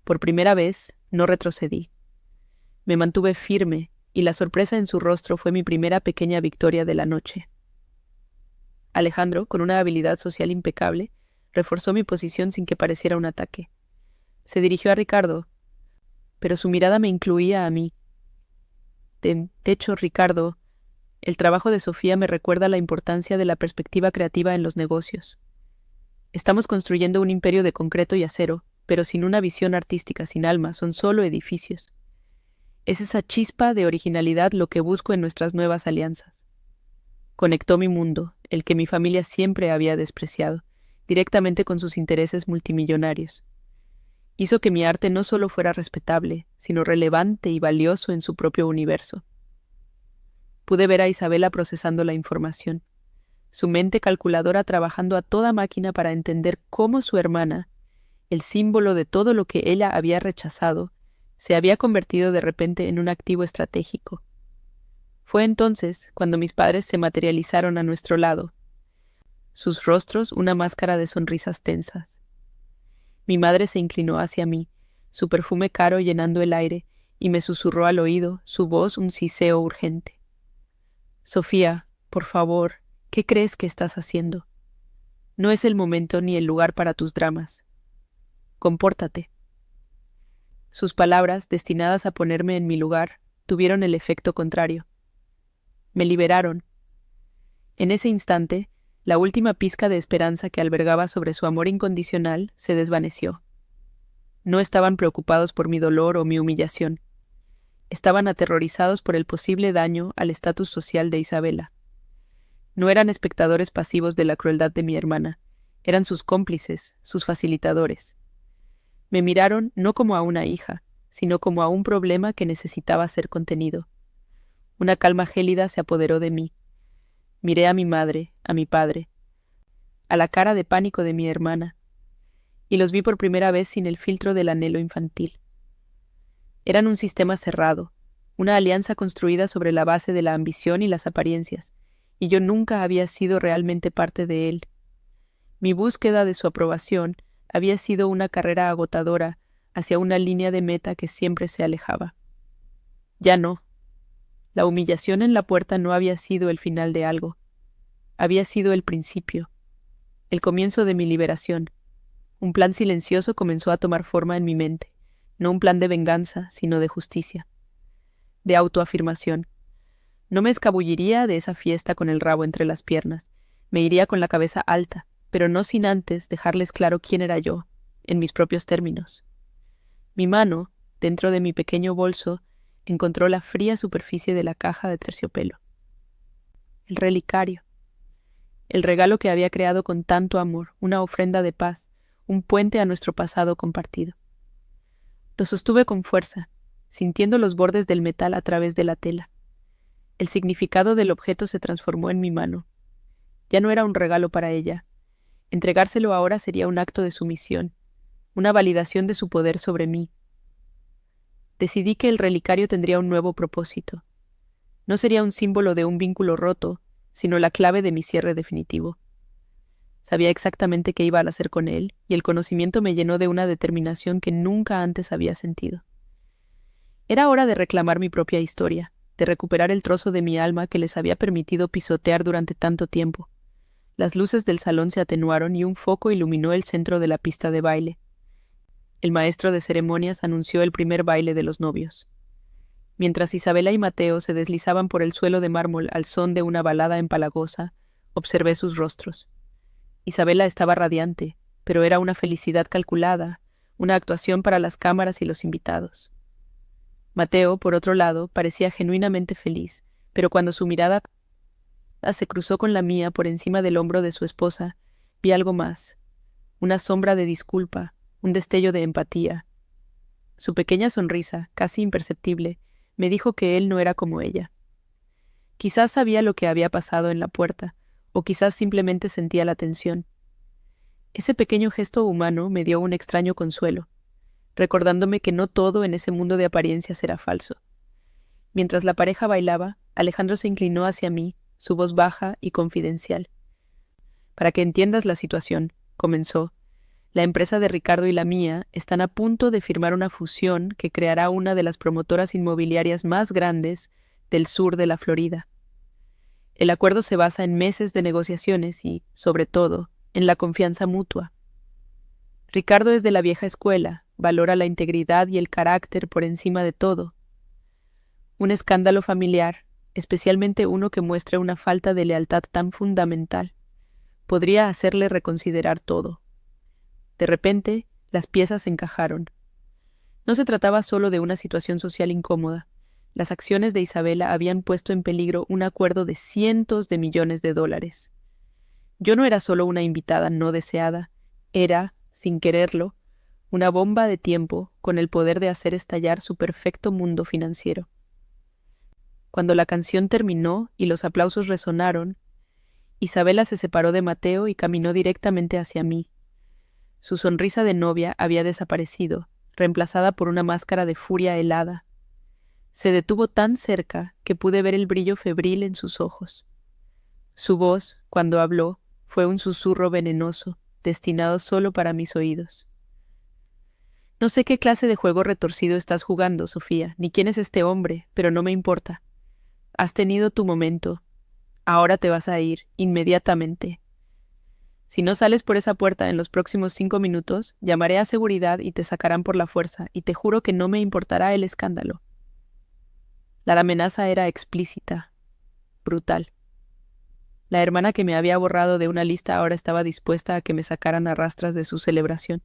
Por primera vez, no retrocedí. Me mantuve firme, y la sorpresa en su rostro fue mi primera pequeña victoria de la noche. Alejandro, con una habilidad social impecable, reforzó mi posición sin que pareciera un ataque. Se dirigió a Ricardo, pero su mirada me incluía a mí. «De hecho, Ricardo, El trabajo de Sofía me recuerda la importancia de la perspectiva creativa en los negocios. Estamos construyendo un imperio de concreto y acero, pero sin una visión artística, sin alma, son solo edificios. Es esa chispa de originalidad lo que busco en nuestras nuevas alianzas. Conectó mi mundo, el que mi familia siempre había despreciado, directamente con sus intereses multimillonarios. Hizo que mi arte no solo fuera respetable, sino relevante y valioso en su propio universo. Pude ver a Isabela procesando la información, su mente calculadora trabajando a toda máquina para entender cómo su hermana, el símbolo de todo lo que ella había rechazado, se había convertido de repente en un activo estratégico. Fue entonces cuando mis padres se materializaron a nuestro lado, sus rostros una máscara de sonrisas tensas. Mi madre se inclinó hacia mí, su perfume caro llenando el aire, y me susurró al oído, su voz un siseo urgente. Sofía, por favor, ¿qué crees que estás haciendo? No es el momento ni el lugar para tus dramas. Compórtate. Sus palabras, destinadas a ponerme en mi lugar, tuvieron el efecto contrario. Me liberaron. En ese instante, la última pizca de esperanza que albergaba sobre su amor incondicional se desvaneció. No estaban preocupados por mi dolor o mi humillación. Estaban aterrorizados por el posible daño al estatus social de Isabela. No eran espectadores pasivos de la crueldad de mi hermana, eran sus cómplices, sus facilitadores. Me miraron no como a una hija, sino como a un problema que necesitaba ser contenido. Una calma gélida se apoderó de mí. Miré a mi madre, a mi padre, a la cara de pánico de mi hermana, y los vi por primera vez sin el filtro del anhelo infantil. Eran un sistema cerrado, una alianza construida sobre la base de la ambición y las apariencias, y yo nunca había sido realmente parte de él. Mi búsqueda de su aprobación había sido una carrera agotadora hacia una línea de meta que siempre se alejaba. Ya no. La humillación en la puerta no había sido el final de algo. Había sido el principio, el comienzo de mi liberación. Un plan silencioso comenzó a tomar forma en mi mente, no un plan de venganza, sino de justicia, de autoafirmación. No me escabulliría de esa fiesta con el rabo entre las piernas, me iría con la cabeza alta, pero no sin antes dejarles claro quién era yo, en mis propios términos. Mi mano, dentro de mi pequeño bolso, encontró la fría superficie de la caja de terciopelo. El relicario. El regalo que había creado con tanto amor, una ofrenda de paz, un puente a nuestro pasado compartido. Lo sostuve con fuerza, sintiendo los bordes del metal a través de la tela. El significado del objeto se transformó en mi mano. Ya no era un regalo para ella. Entregárselo ahora sería un acto de sumisión, una validación de su poder sobre mí. Decidí que el relicario tendría un nuevo propósito. No sería un símbolo de un vínculo roto, sino la clave de mi cierre definitivo. Sabía exactamente qué iba a hacer con él, y el conocimiento me llenó de una determinación que nunca antes había sentido. Era hora de reclamar mi propia historia, de recuperar el trozo de mi alma que les había permitido pisotear durante tanto tiempo. Las luces del salón se atenuaron y un foco iluminó el centro de la pista de baile. El maestro de ceremonias anunció el primer baile de los novios. Mientras Isabela y Mateo se deslizaban por el suelo de mármol al son de una balada empalagosa, observé sus rostros. Isabela estaba radiante, pero era una felicidad calculada, una actuación para las cámaras y los invitados. Mateo, por otro lado, parecía genuinamente feliz, pero cuando su mirada se cruzó con la mía por encima del hombro de su esposa, vi algo más, una sombra de disculpa, un destello de empatía. Su pequeña sonrisa, casi imperceptible, me dijo que él no era como ella. Quizás sabía lo que había pasado en la puerta, o quizás simplemente sentía la tensión. Ese pequeño gesto humano me dio un extraño consuelo, recordándome que no todo en ese mundo de apariencias era falso. Mientras la pareja bailaba, Alejandro se inclinó hacia mí, su voz baja y confidencial. Para que entiendas la situación, comenzó, la empresa de Ricardo y la mía están a punto de firmar una fusión que creará una de las promotoras inmobiliarias más grandes del sur de la Florida. El acuerdo se basa en meses de negociaciones y, sobre todo, en la confianza mutua. Ricardo es de la vieja escuela, valora la integridad y el carácter por encima de todo. Un escándalo familiar, especialmente uno que muestre una falta de lealtad tan fundamental. Podría hacerle reconsiderar todo. De repente, las piezas encajaron. No se trataba solo de una situación social incómoda. Las acciones de Isabela habían puesto en peligro un acuerdo de cientos de millones de dólares. Yo no era solo una invitada no deseada, era, sin quererlo, una bomba de tiempo con el poder de hacer estallar su perfecto mundo financiero. Cuando la canción terminó y los aplausos resonaron, Isabela se separó de Mateo y caminó directamente hacia mí. Su sonrisa de novia había desaparecido, reemplazada por una máscara de furia helada. Se detuvo tan cerca que pude ver el brillo febril en sus ojos. Su voz, cuando habló, fue un susurro venenoso, destinado solo para mis oídos. No sé qué clase de juego retorcido estás jugando, Sofía, ni quién es este hombre, pero no me importa. Has tenido tu momento. Ahora te vas a ir, inmediatamente. Si no sales por esa puerta en los próximos 5 minutos, llamaré a seguridad y te sacarán por la fuerza, y te juro que no me importará el escándalo. La amenaza era explícita, brutal. La hermana que me había borrado de una lista ahora estaba dispuesta a que me sacaran a rastras de su celebración.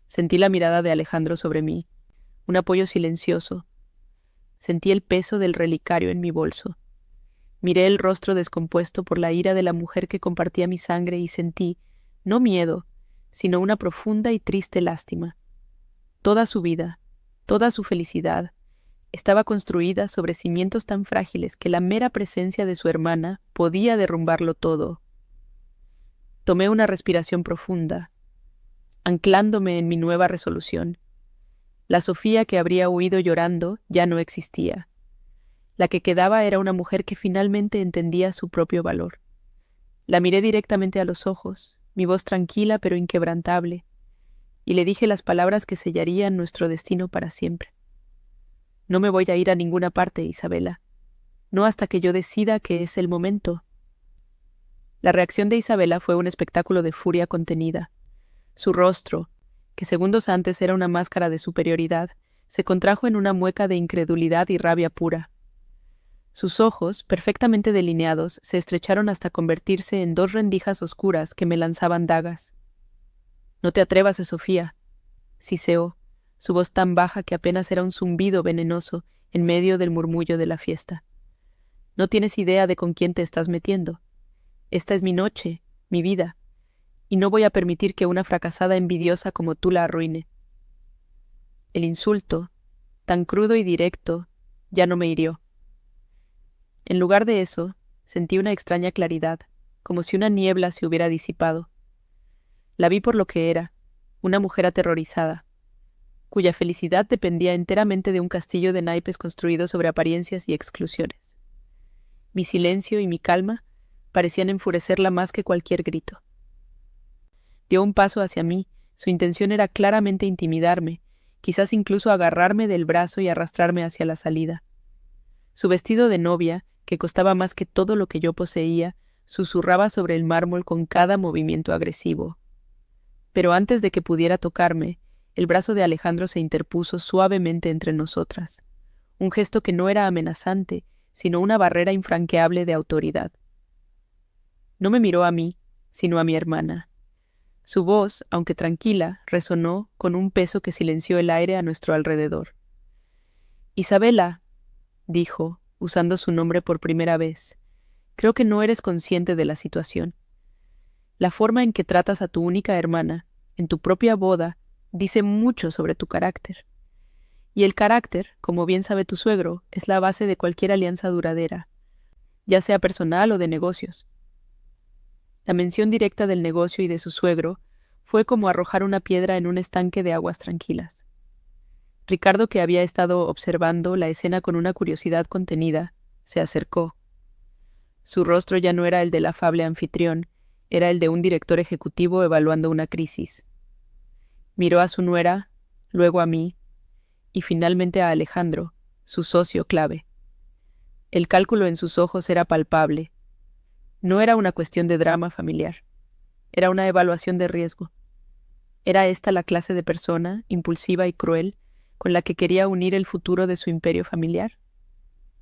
Sentí la mirada de Alejandro sobre mí, un apoyo silencioso. Sentí el peso del relicario en mi bolso. Miré el rostro descompuesto por la ira de la mujer que compartía mi sangre y sentí, no miedo, sino una profunda y triste lástima. Toda su vida, toda su felicidad, estaba construida sobre cimientos tan frágiles que la mera presencia de su hermana podía derrumbarlo todo. Tomé una respiración profunda, anclándome en mi nueva resolución. La Sofía que habría huido llorando ya no existía. La que quedaba era una mujer que finalmente entendía su propio valor. La miré directamente a los ojos, mi voz tranquila pero inquebrantable, y le dije las palabras que sellarían nuestro destino para siempre. No me voy a ir a ninguna parte, Isabela. No hasta que yo decida que es el momento. La reacción de Isabela fue un espectáculo de furia contenida. Su rostro, que segundos antes era una máscara de superioridad, se contrajo en una mueca de incredulidad y rabia pura. Sus ojos, perfectamente delineados, se estrecharon hasta convertirse en 2 rendijas oscuras que me lanzaban dagas. «No te atrevas, Sofía», siseó, su voz tan baja que apenas era un zumbido venenoso en medio del murmullo de la fiesta. «No tienes idea de con quién te estás metiendo. Esta es mi noche, mi vida, y no voy a permitir que una fracasada envidiosa como tú la arruine». El insulto, tan crudo y directo, ya no me hirió. En lugar de eso, sentí una extraña claridad, como si una niebla se hubiera disipado. La vi por lo que era, una mujer aterrorizada, cuya felicidad dependía enteramente de un castillo de naipes construido sobre apariencias y exclusiones. Mi silencio y mi calma parecían enfurecerla más que cualquier grito. Dio un paso hacia mí, su intención era claramente intimidarme, quizás incluso agarrarme del brazo y arrastrarme hacia la salida. Su vestido de novia, que costaba más que todo lo que yo poseía, susurraba sobre el mármol con cada movimiento agresivo. Pero antes de que pudiera tocarme, el brazo de Alejandro se interpuso suavemente entre nosotras, un gesto que no era amenazante, sino una barrera infranqueable de autoridad. No me miró a mí, sino a mi hermana. Su voz, aunque tranquila, resonó con un peso que silenció el aire a nuestro alrededor. «Isabela», dijo, usando su nombre por primera vez, «creo que no eres consciente de la situación. La forma en que tratas a tu única hermana, en tu propia boda, dice mucho sobre tu carácter. Y el carácter, como bien sabe tu suegro, es la base de cualquier alianza duradera, ya sea personal o de negocios». La mención directa del negocio y de su suegro fue como arrojar una piedra en un estanque de aguas tranquilas. Ricardo, que había estado observando la escena con una curiosidad contenida, se acercó. Su rostro ya no era el del afable anfitrión, era el de un director ejecutivo evaluando una crisis. Miró a su nuera, luego a mí, y finalmente a Alejandro, su socio clave. El cálculo en sus ojos era palpable. No era una cuestión de drama familiar, era una evaluación de riesgo. ¿Era esta la clase de persona, impulsiva y cruel, con la que quería unir el futuro de su imperio familiar?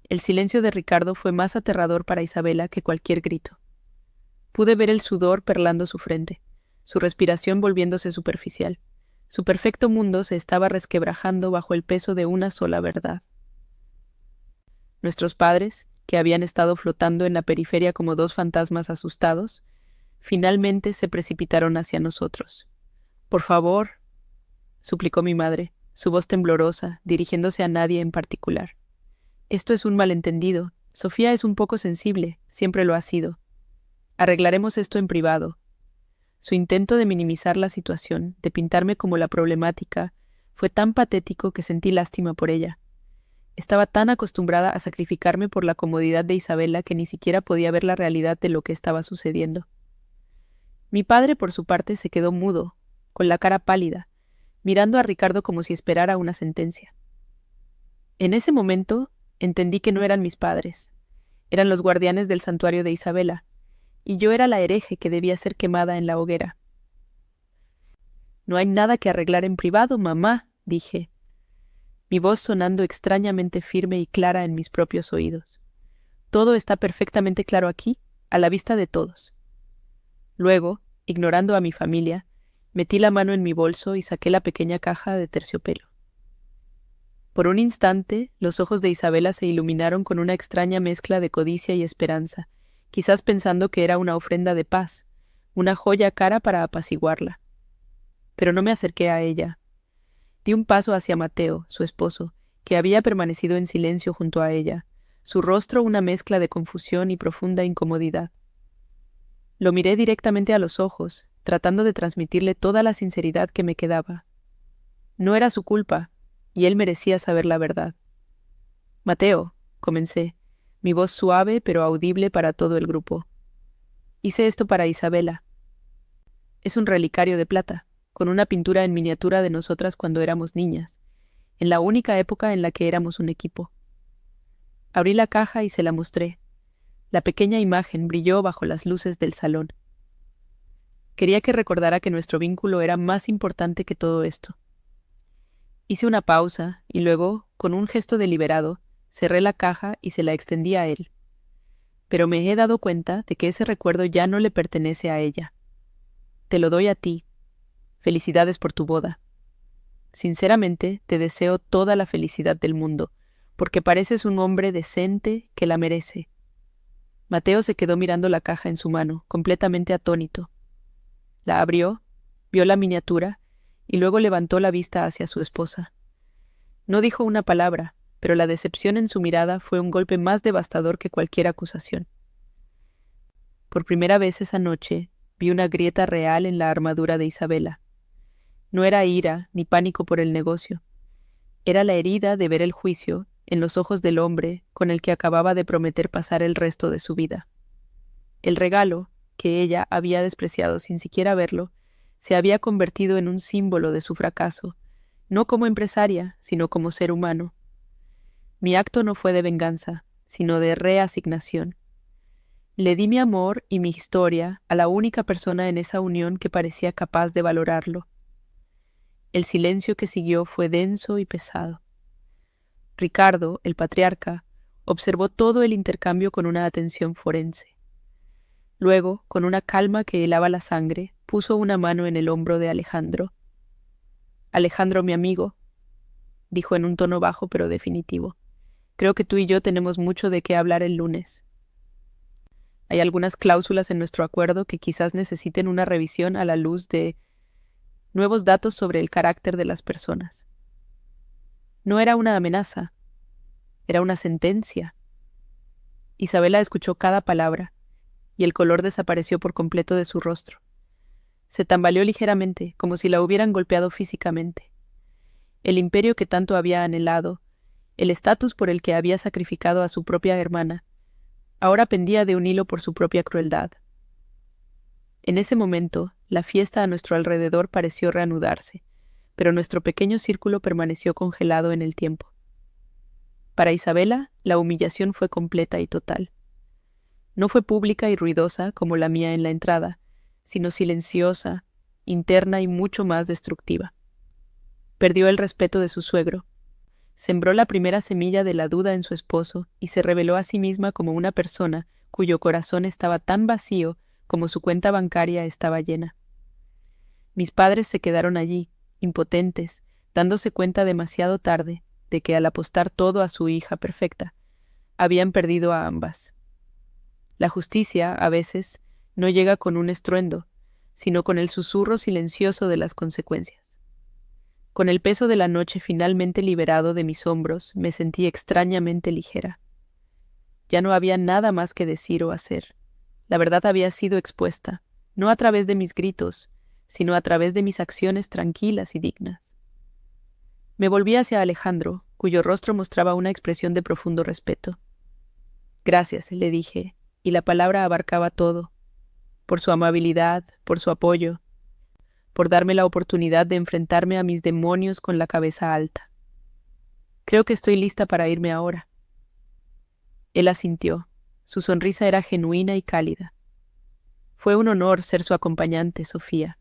El silencio de Ricardo fue más aterrador para Isabela que cualquier grito. Pude ver el sudor perlando su frente, su respiración volviéndose superficial. Su perfecto mundo se estaba resquebrajando bajo el peso de una sola verdad. Nuestros padres, que habían estado flotando en la periferia como dos fantasmas asustados, finalmente se precipitaron hacia nosotros. «Por favor», suplicó mi madre, su voz temblorosa, dirigiéndose a nadie en particular. «Esto es un malentendido. Sofía es un poco sensible, siempre lo ha sido. Arreglaremos esto en privado». Su intento de minimizar la situación, de pintarme como la problemática, fue tan patético que sentí lástima por ella. Estaba tan acostumbrada a sacrificarme por la comodidad de Isabela que ni siquiera podía ver la realidad de lo que estaba sucediendo. Mi padre, por su parte, se quedó mudo, con la cara pálida, mirando a Ricardo como si esperara una sentencia. En ese momento, entendí que no eran mis padres. Eran los guardianes del santuario de Isabela, y yo era la hereje que debía ser quemada en la hoguera. «No hay nada que arreglar en privado, mamá», dije, mi voz sonando extrañamente firme y clara en mis propios oídos. «Todo está perfectamente claro aquí, a la vista de todos». Luego, ignorando a mi familia, metí la mano en mi bolso y saqué la pequeña caja de terciopelo. Por un instante, los ojos de Isabela se iluminaron con una extraña mezcla de codicia y esperanza, quizás pensando que era una ofrenda de paz, una joya cara para apaciguarla. Pero no me acerqué a ella. Di un paso hacia Mateo, su esposo, que había permanecido en silencio junto a ella, su rostro una mezcla de confusión y profunda incomodidad. Lo miré directamente a los ojos, tratando de transmitirle toda la sinceridad que me quedaba. No era su culpa, y él merecía saber la verdad. «Mateo», comencé, mi voz suave pero audible para todo el grupo. «Hice esto para Isabela. Es un relicario de plata, con una pintura en miniatura de nosotras cuando éramos niñas, en la única época en la que éramos un equipo». Abrí la caja y se la mostré. La pequeña imagen brilló bajo las luces del salón. Quería que recordara que nuestro vínculo era más importante que todo esto. Hice una pausa y luego, con un gesto deliberado, cerré la caja y se la extendí a él. Pero me he dado cuenta de que ese recuerdo ya no le pertenece a ella. «Te lo doy a ti. Felicidades por tu boda. Sinceramente, te deseo toda la felicidad del mundo, porque pareces un hombre decente que la merece». Mateo se quedó mirando la caja en su mano, completamente atónito. La abrió, vio la miniatura, y luego levantó la vista hacia su esposa. No dijo una palabra, pero la decepción en su mirada fue un golpe más devastador que cualquier acusación. Por primera vez esa noche vi una grieta real en la armadura de Isabela. No era ira ni pánico por el negocio. Era la herida de ver el juicio en los ojos del hombre con el que acababa de prometer pasar el resto de su vida. El regalo, que ella había despreciado sin siquiera verlo, se había convertido en un símbolo de su fracaso, no como empresaria, sino como ser humano. Mi acto no fue de venganza, sino de reasignación. Le di mi amor y mi historia a la única persona en esa unión que parecía capaz de valorarlo. El silencio que siguió fue denso y pesado. Ricardo, el patriarca, observó todo el intercambio con una atención forense. Luego, con una calma que helaba la sangre, puso una mano en el hombro de Alejandro. «Alejandro, mi amigo», dijo en un tono bajo pero definitivo, «creo que tú y yo tenemos mucho de qué hablar el lunes. Hay algunas cláusulas en nuestro acuerdo que quizás necesiten una revisión a la luz de nuevos datos sobre el carácter de las personas». No era una amenaza, era una sentencia. Isabela escuchó cada palabra, y el color desapareció por completo de su rostro. Se tambaleó ligeramente, como si la hubieran golpeado físicamente. El imperio que tanto había anhelado, el estatus por el que había sacrificado a su propia hermana, ahora pendía de un hilo por su propia crueldad. En ese momento, la fiesta a nuestro alrededor pareció reanudarse, pero nuestro pequeño círculo permaneció congelado en el tiempo. Para Isabela, la humillación fue completa y total. No fue pública y ruidosa como la mía en la entrada, sino silenciosa, interna y mucho más destructiva. Perdió el respeto de su suegro. Sembró la primera semilla de la duda en su esposo y se reveló a sí misma como una persona cuyo corazón estaba tan vacío como su cuenta bancaria estaba llena. Mis padres se quedaron allí, impotentes, dándose cuenta demasiado tarde de que al apostar todo a su hija perfecta, habían perdido a ambas. La justicia, a veces, no llega con un estruendo, sino con el susurro silencioso de las consecuencias. Con el peso de la noche finalmente liberado de mis hombros, me sentí extrañamente ligera. Ya no había nada más que decir o hacer. La verdad había sido expuesta, no a través de mis gritos, sino a través de mis acciones tranquilas y dignas. Me volví hacia Alejandro, cuyo rostro mostraba una expresión de profundo respeto. Gracias, le dije, y la palabra abarcaba todo, por su amabilidad, por su apoyo, por darme la oportunidad de enfrentarme a mis demonios con la cabeza alta. Creo que estoy lista para irme ahora. Él asintió. Su sonrisa era genuina y cálida. Fue un honor ser su acompañante, Sofía.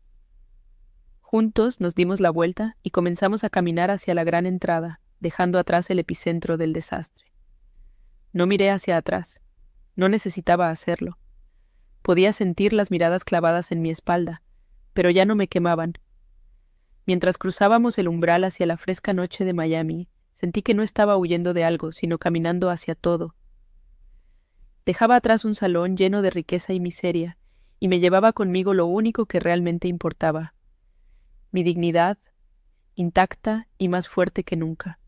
Juntos nos dimos la vuelta y comenzamos a caminar hacia la gran entrada, dejando atrás el epicentro del desastre. No miré hacia atrás. No necesitaba hacerlo. Podía sentir las miradas clavadas en mi espalda, pero ya no me quemaban. Mientras cruzábamos el umbral hacia la fresca noche de Miami, sentí que no estaba huyendo de algo, sino caminando hacia todo. Dejaba atrás un salón lleno de riqueza y miseria, y me llevaba conmigo lo único que realmente importaba: mi dignidad, intacta y más fuerte que nunca.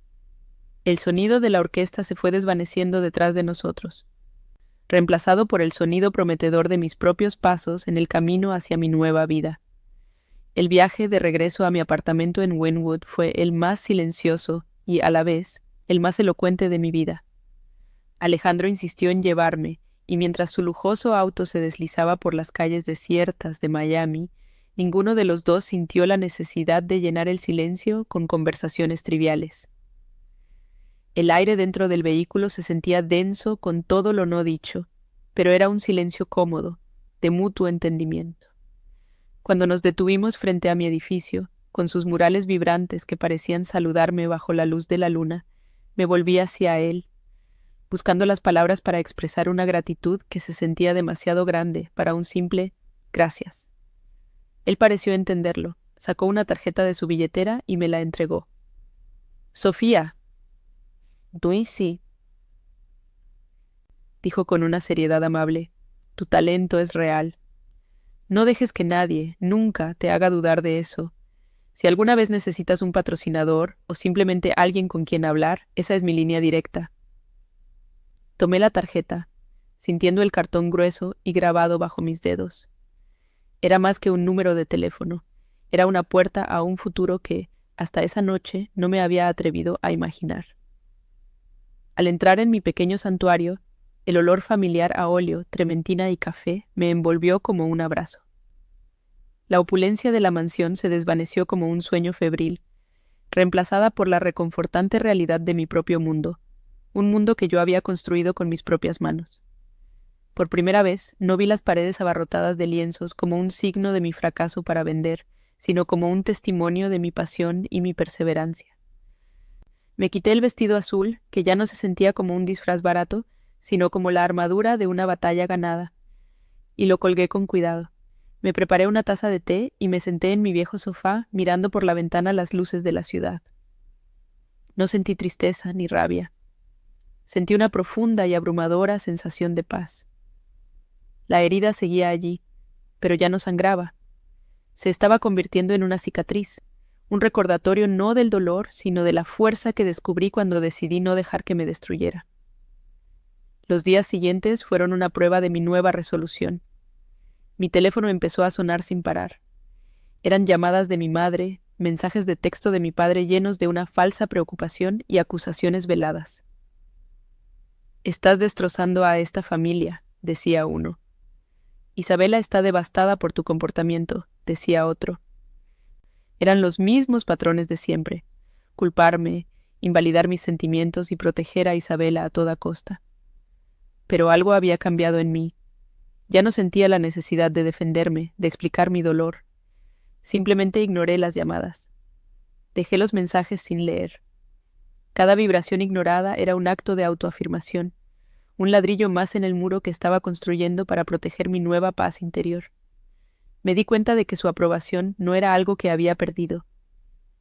El sonido de la orquesta se fue desvaneciendo detrás de nosotros, reemplazado por el sonido prometedor de mis propios pasos en el camino hacia mi nueva vida. El viaje de regreso a mi apartamento en Wynwood fue el más silencioso y, a la vez, el más elocuente de mi vida. Alejandro insistió en llevarme, y mientras su lujoso auto se deslizaba por las calles desiertas de Miami, ninguno de los dos sintió la necesidad de llenar el silencio con conversaciones triviales. El aire dentro del vehículo se sentía denso con todo lo no dicho, pero era un silencio cómodo, de mutuo entendimiento. Cuando nos detuvimos frente a mi edificio, con sus murales vibrantes que parecían saludarme bajo la luz de la luna, me volví hacia él, buscando las palabras para expresar una gratitud que se sentía demasiado grande para un simple gracias. Él pareció entenderlo, sacó una tarjeta de su billetera y me la entregó. «Sofía». «Sí», dijo con una seriedad amable. «Tu talento es real. No dejes que nadie, nunca, te haga dudar de eso. Si alguna vez necesitas un patrocinador o simplemente alguien con quien hablar, esa es mi línea directa». Tomé la tarjeta, sintiendo el cartón grueso y grabado bajo mis dedos. Era más que un número de teléfono. Era una puerta a un futuro que, hasta esa noche, no me había atrevido a imaginar. Al entrar en mi pequeño santuario, el olor familiar a óleo, trementina y café me envolvió como un abrazo. La opulencia de la mansión se desvaneció como un sueño febril, reemplazada por la reconfortante realidad de mi propio mundo, un mundo que yo había construido con mis propias manos. Por primera vez, no vi las paredes abarrotadas de lienzos como un signo de mi fracaso para vender, sino como un testimonio de mi pasión y mi perseverancia. Me quité el vestido azul, que ya no se sentía como un disfraz barato, sino como la armadura de una batalla ganada, y lo colgué con cuidado. Me preparé una taza de té y me senté en mi viejo sofá mirando por la ventana las luces de la ciudad. No sentí tristeza ni rabia. Sentí una profunda y abrumadora sensación de paz. La herida seguía allí, pero ya no sangraba. Se estaba convirtiendo en una cicatriz, un recordatorio no del dolor, sino de la fuerza que descubrí cuando decidí no dejar que me destruyera. Los días siguientes fueron una prueba de mi nueva resolución. Mi teléfono empezó a sonar sin parar. Eran llamadas de mi madre, mensajes de texto de mi padre llenos de una falsa preocupación y acusaciones veladas. «Estás destrozando a esta familia», decía uno. «Isabela está devastada por tu comportamiento», decía otro. Eran los mismos patrones de siempre: culparme, invalidar mis sentimientos y proteger a Isabela a toda costa. Pero algo había cambiado en mí. Ya no sentía la necesidad de defenderme, de explicar mi dolor. Simplemente ignoré las llamadas. Dejé los mensajes sin leer. Cada vibración ignorada era un acto de autoafirmación, un ladrillo más en el muro que estaba construyendo para proteger mi nueva paz interior. Me di cuenta de que su aprobación no era algo que había perdido,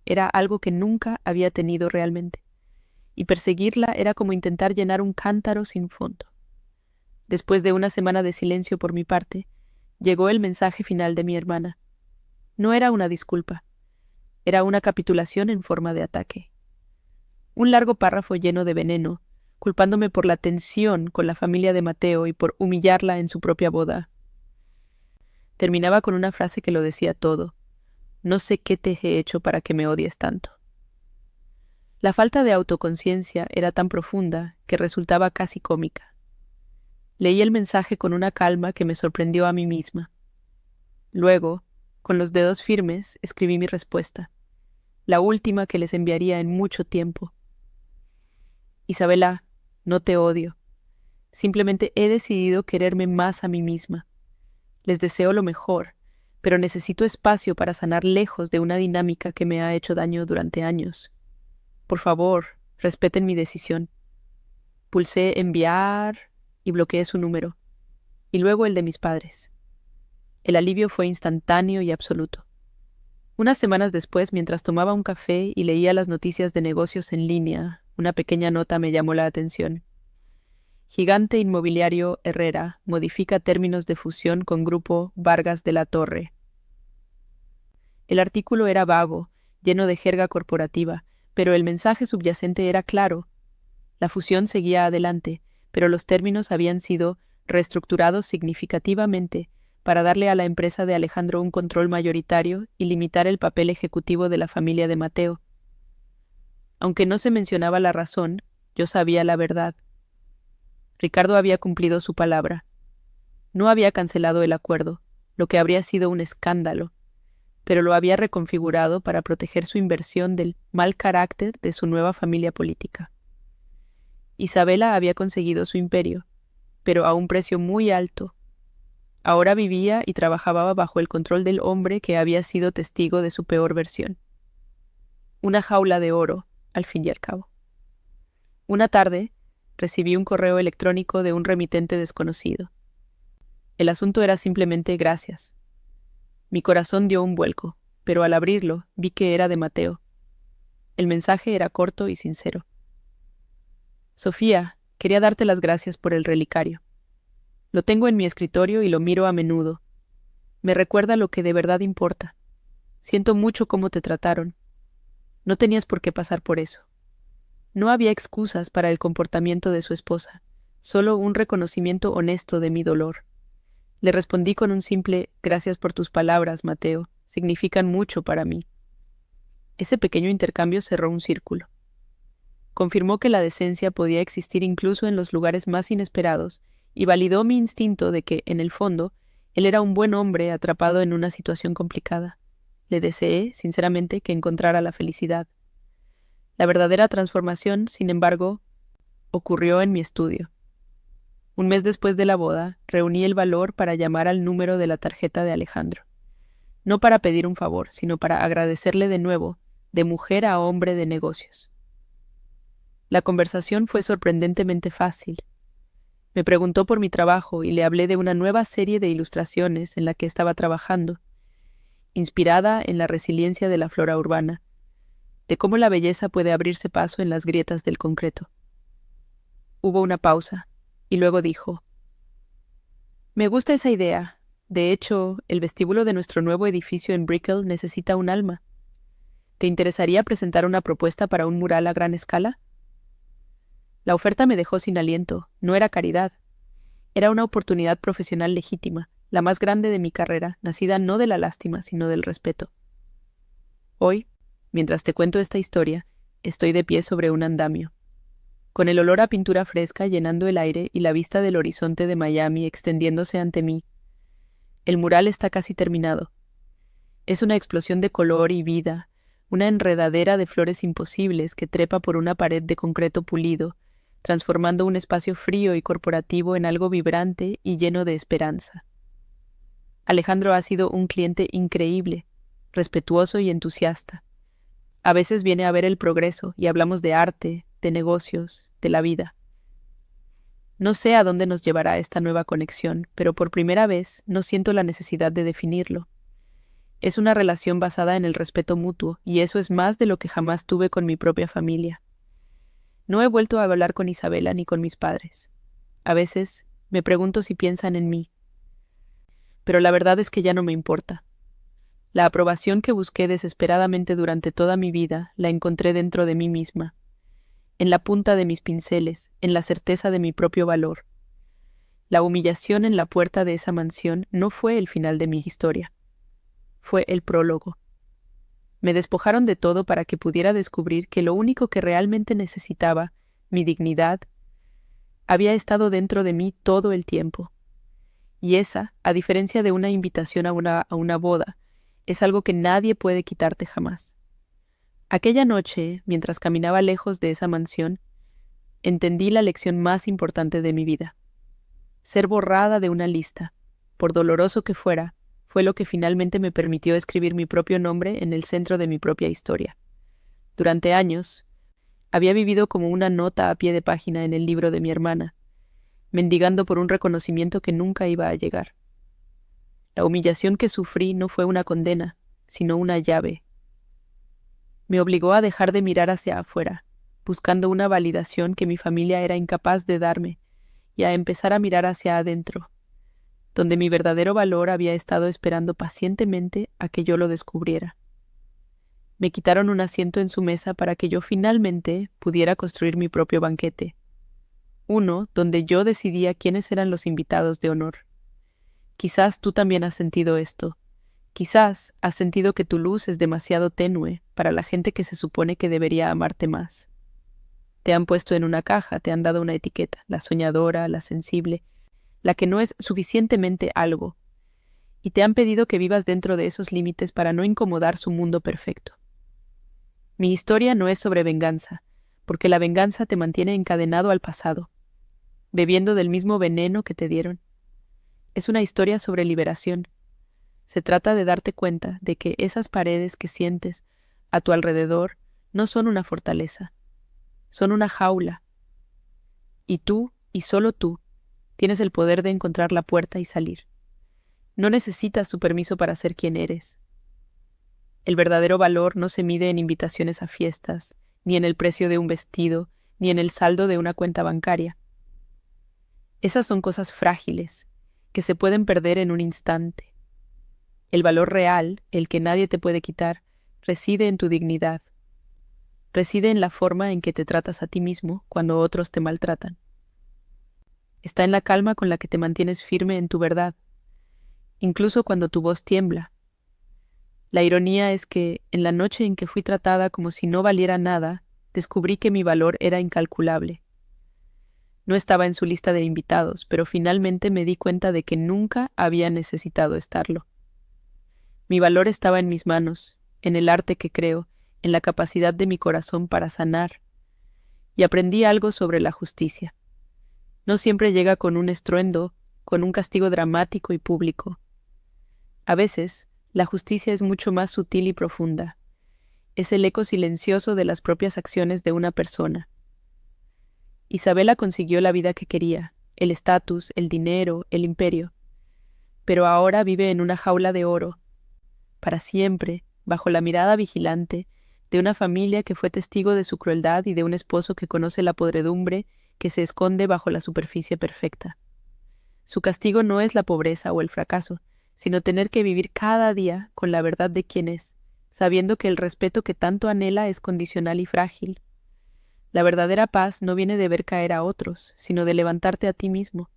era algo que nunca había tenido realmente, y perseguirla era como intentar llenar un cántaro sin fondo. Después de una semana de silencio por mi parte, llegó el mensaje final de mi hermana. No era una disculpa, era una capitulación en forma de ataque. Un largo párrafo lleno de veneno, culpándome por la tensión con la familia de Mateo y por humillarla en su propia boda. Terminaba con una frase que lo decía todo. No sé qué te he hecho para que me odies tanto. La falta de autoconciencia era tan profunda que resultaba casi cómica. Leí el mensaje con una calma que me sorprendió a mí misma. Luego, con los dedos firmes, escribí mi respuesta, la última que les enviaría en mucho tiempo. Isabela, no te odio. Simplemente he decidido quererme más a mí misma. Les deseo lo mejor, pero necesito espacio para sanar lejos de una dinámica que me ha hecho daño durante años. Por favor, respeten mi decisión. Pulsé enviar y bloqueé su número, y luego el de mis padres. El alivio fue instantáneo y absoluto. Unas semanas después, mientras tomaba un café y leía las noticias de negocios en línea, una pequeña nota me llamó la atención. Gigante inmobiliario Herrera modifica términos de fusión con Grupo Vargas de la Torre. El artículo era vago, lleno de jerga corporativa, pero el mensaje subyacente era claro. La fusión seguía adelante, pero los términos habían sido reestructurados significativamente para darle a la empresa de Alejandro un control mayoritario y limitar el papel ejecutivo de la familia de Mateo. Aunque no se mencionaba la razón, yo sabía la verdad. Ricardo había cumplido su palabra. No había cancelado el acuerdo, lo que habría sido un escándalo, pero lo había reconfigurado para proteger su inversión del mal carácter de su nueva familia política. Isabela había conseguido su imperio, pero a un precio muy alto. Ahora vivía y trabajaba bajo el control del hombre que había sido testigo de su peor versión. Una jaula de oro, al fin y al cabo. Una tarde, recibí un correo electrónico de un remitente desconocido. El asunto era simplemente gracias. Mi corazón dio un vuelco, pero al abrirlo vi que era de Mateo. El mensaje era corto y sincero. Sofía, quería darte las gracias por el relicario. Lo tengo en mi escritorio y lo miro a menudo. Me recuerda lo que de verdad importa. Siento mucho cómo te trataron. No tenías por qué pasar por eso. No había excusas para el comportamiento de su esposa, solo un reconocimiento honesto de mi dolor. Le respondí con un simple «Gracias por tus palabras, Mateo. Significan mucho para mí». Ese pequeño intercambio cerró un círculo. Confirmó que la decencia podía existir incluso en los lugares más inesperados y validó mi instinto de que, en el fondo, él era un buen hombre atrapado en una situación complicada. Le deseé, sinceramente, que encontrara la felicidad. La verdadera transformación, sin embargo, ocurrió en mi estudio. Un mes después de la boda, reuní el valor para llamar al número de la tarjeta de Alejandro. No para pedir un favor, sino para agradecerle de nuevo, de mujer a hombre de negocios. La conversación fue sorprendentemente fácil. Me preguntó por mi trabajo y le hablé de una nueva serie de ilustraciones en la que estaba trabajando, inspirada en la resiliencia de la flora urbana, de cómo la belleza puede abrirse paso en las grietas del concreto. Hubo una pausa, y luego dijo: «Me gusta esa idea. De hecho, el vestíbulo de nuestro nuevo edificio en Brickell necesita un alma. ¿Te interesaría presentar una propuesta para un mural a gran escala?» La oferta me dejó sin aliento. No era caridad. Era una oportunidad profesional legítima, la más grande de mi carrera, nacida no de la lástima, sino del respeto. Hoy, mientras te cuento esta historia, estoy de pie sobre un andamio, con el olor a pintura fresca llenando el aire y la vista del horizonte de Miami extendiéndose ante mí. El mural está casi terminado. Es una explosión de color y vida, una enredadera de flores imposibles que trepa por una pared de concreto pulido, transformando un espacio frío y corporativo en algo vibrante y lleno de esperanza. Alejandro ha sido un cliente increíble, respetuoso y entusiasta. A veces viene a ver el progreso y hablamos de arte, de negocios, de la vida. No sé a dónde nos llevará esta nueva conexión, pero por primera vez no siento la necesidad de definirlo. Es una relación basada en el respeto mutuo, y eso es más de lo que jamás tuve con mi propia familia. No he vuelto a hablar con Isabela ni con mis padres. A veces me pregunto si piensan en mí, pero la verdad es que ya no me importa. La aprobación que busqué desesperadamente durante toda mi vida la encontré dentro de mí misma, en la punta de mis pinceles, en la certeza de mi propio valor. La humillación en la puerta de esa mansión no fue el final de mi historia, fue el prólogo. Me despojaron de todo para que pudiera descubrir que lo único que realmente necesitaba, mi dignidad, había estado dentro de mí todo el tiempo. Y esa, a diferencia de una invitación a una boda, es algo que nadie puede quitarte jamás. Aquella noche, mientras caminaba lejos de esa mansión, entendí la lección más importante de mi vida. Ser borrada de una lista, por doloroso que fuera, fue lo que finalmente me permitió escribir mi propio nombre en el centro de mi propia historia. Durante años, había vivido como una nota a pie de página en el libro de mi hermana, mendigando por un reconocimiento que nunca iba a llegar. La humillación que sufrí no fue una condena, sino una llave. Me obligó a dejar de mirar hacia afuera, buscando una validación que mi familia era incapaz de darme, y a empezar a mirar hacia adentro, donde mi verdadero valor había estado esperando pacientemente a que yo lo descubriera. Me quitaron un asiento en su mesa para que yo finalmente pudiera construir mi propio banquete, uno donde yo decidía quiénes eran los invitados de honor. Quizás tú también has sentido esto. Quizás has sentido que tu luz es demasiado tenue para la gente que se supone que debería amarte más. Te han puesto en una caja, te han dado una etiqueta, la soñadora, la sensible, la que no es suficientemente algo, y te han pedido que vivas dentro de esos límites para no incomodar su mundo perfecto. Mi historia no es sobre venganza, porque la venganza te mantiene encadenado al pasado, bebiendo del mismo veneno que te dieron. Es una historia sobre liberación. Se trata de darte cuenta de que esas paredes que sientes a tu alrededor no son una fortaleza, son una jaula. Y tú, y solo tú, tienes el poder de encontrar la puerta y salir. No necesitas su permiso para ser quien eres. El verdadero valor no se mide en invitaciones a fiestas, ni en el precio de un vestido, ni en el saldo de una cuenta bancaria. Esas son cosas frágiles, que se pueden perder en un instante. El valor real, el que nadie te puede quitar, reside en tu dignidad. Reside en la forma en que te tratas a ti mismo cuando otros te maltratan. Está en la calma con la que te mantienes firme en tu verdad, incluso cuando tu voz tiembla. La ironía es que, en la noche en que fui tratada como si no valiera nada, descubrí que mi valor era incalculable. No estaba en su lista de invitados, pero finalmente me di cuenta de que nunca había necesitado estarlo. Mi valor estaba en mis manos, en el arte que creo, en la capacidad de mi corazón para sanar. Y aprendí algo sobre la justicia. No siempre llega con un estruendo, con un castigo dramático y público. A veces, la justicia es mucho más sutil y profunda. Es el eco silencioso de las propias acciones de una persona. Isabela consiguió la vida que quería, el estatus, el dinero, el imperio. Pero ahora vive en una jaula de oro, para siempre, bajo la mirada vigilante de una familia que fue testigo de su crueldad y de un esposo que conoce la podredumbre que se esconde bajo la superficie perfecta. Su castigo no es la pobreza o el fracaso, sino tener que vivir cada día con la verdad de quién es, sabiendo que el respeto que tanto anhela es condicional y frágil. La verdadera paz no viene de ver caer a otros, sino de levantarte a ti mismo.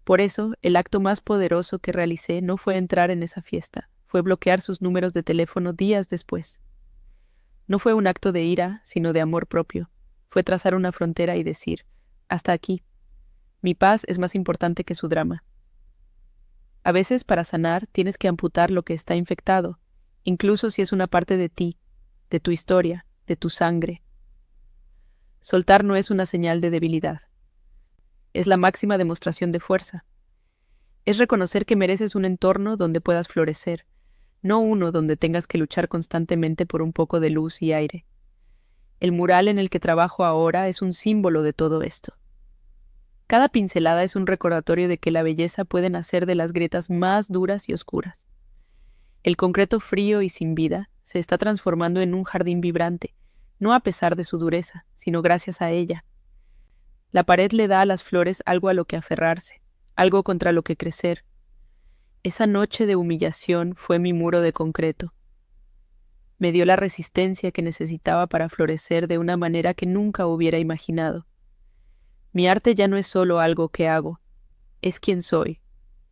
Por eso, el acto más poderoso que realicé no fue entrar en esa fiesta, fue bloquear sus números de teléfono días después. No fue un acto de ira, sino de amor propio. Fue trazar una frontera y decir, hasta aquí. Mi paz es más importante que su drama. A veces, para sanar, tienes que amputar lo que está infectado, incluso si es una parte de ti, de tu historia, de tu sangre. Soltar no es una señal de debilidad. Es la máxima demostración de fuerza. Es reconocer que mereces un entorno donde puedas florecer, no uno donde tengas que luchar constantemente por un poco de luz y aire. El mural en el que trabajo ahora es un símbolo de todo esto. Cada pincelada es un recordatorio de que la belleza puede nacer de las grietas más duras y oscuras. El concreto frío y sin vida se está transformando en un jardín vibrante, no a pesar de su dureza, sino gracias a ella. La pared le da a las flores algo a lo que aferrarse, algo contra lo que crecer. Esa noche de humillación fue mi muro de concreto. Me dio la resistencia que necesitaba para florecer de una manera que nunca hubiera imaginado. Mi arte ya no es solo algo que hago, es quien soy.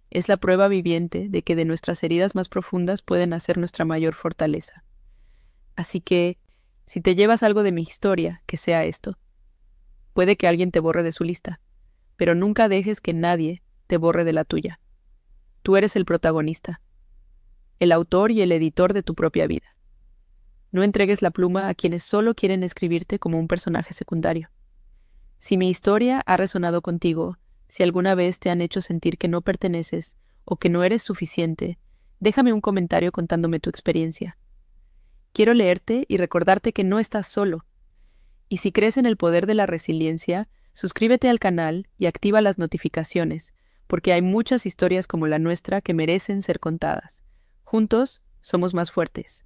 Es la prueba viviente de que de nuestras heridas más profundas puede nacer nuestra mayor fortaleza. Así que, si te llevas algo de mi historia, que sea esto. Puede que alguien te borre de su lista, pero nunca dejes que nadie te borre de la tuya. Tú eres el protagonista, el autor y el editor de tu propia vida. No entregues la pluma a quienes solo quieren escribirte como un personaje secundario. Si mi historia ha resonado contigo, si alguna vez te han hecho sentir que no perteneces o que no eres suficiente, déjame un comentario contándome tu experiencia. Quiero leerte y recordarte que no estás solo. Y si crees en el poder de la resiliencia, suscríbete al canal y activa las notificaciones, porque hay muchas historias como la nuestra que merecen ser contadas. Juntos, somos más fuertes.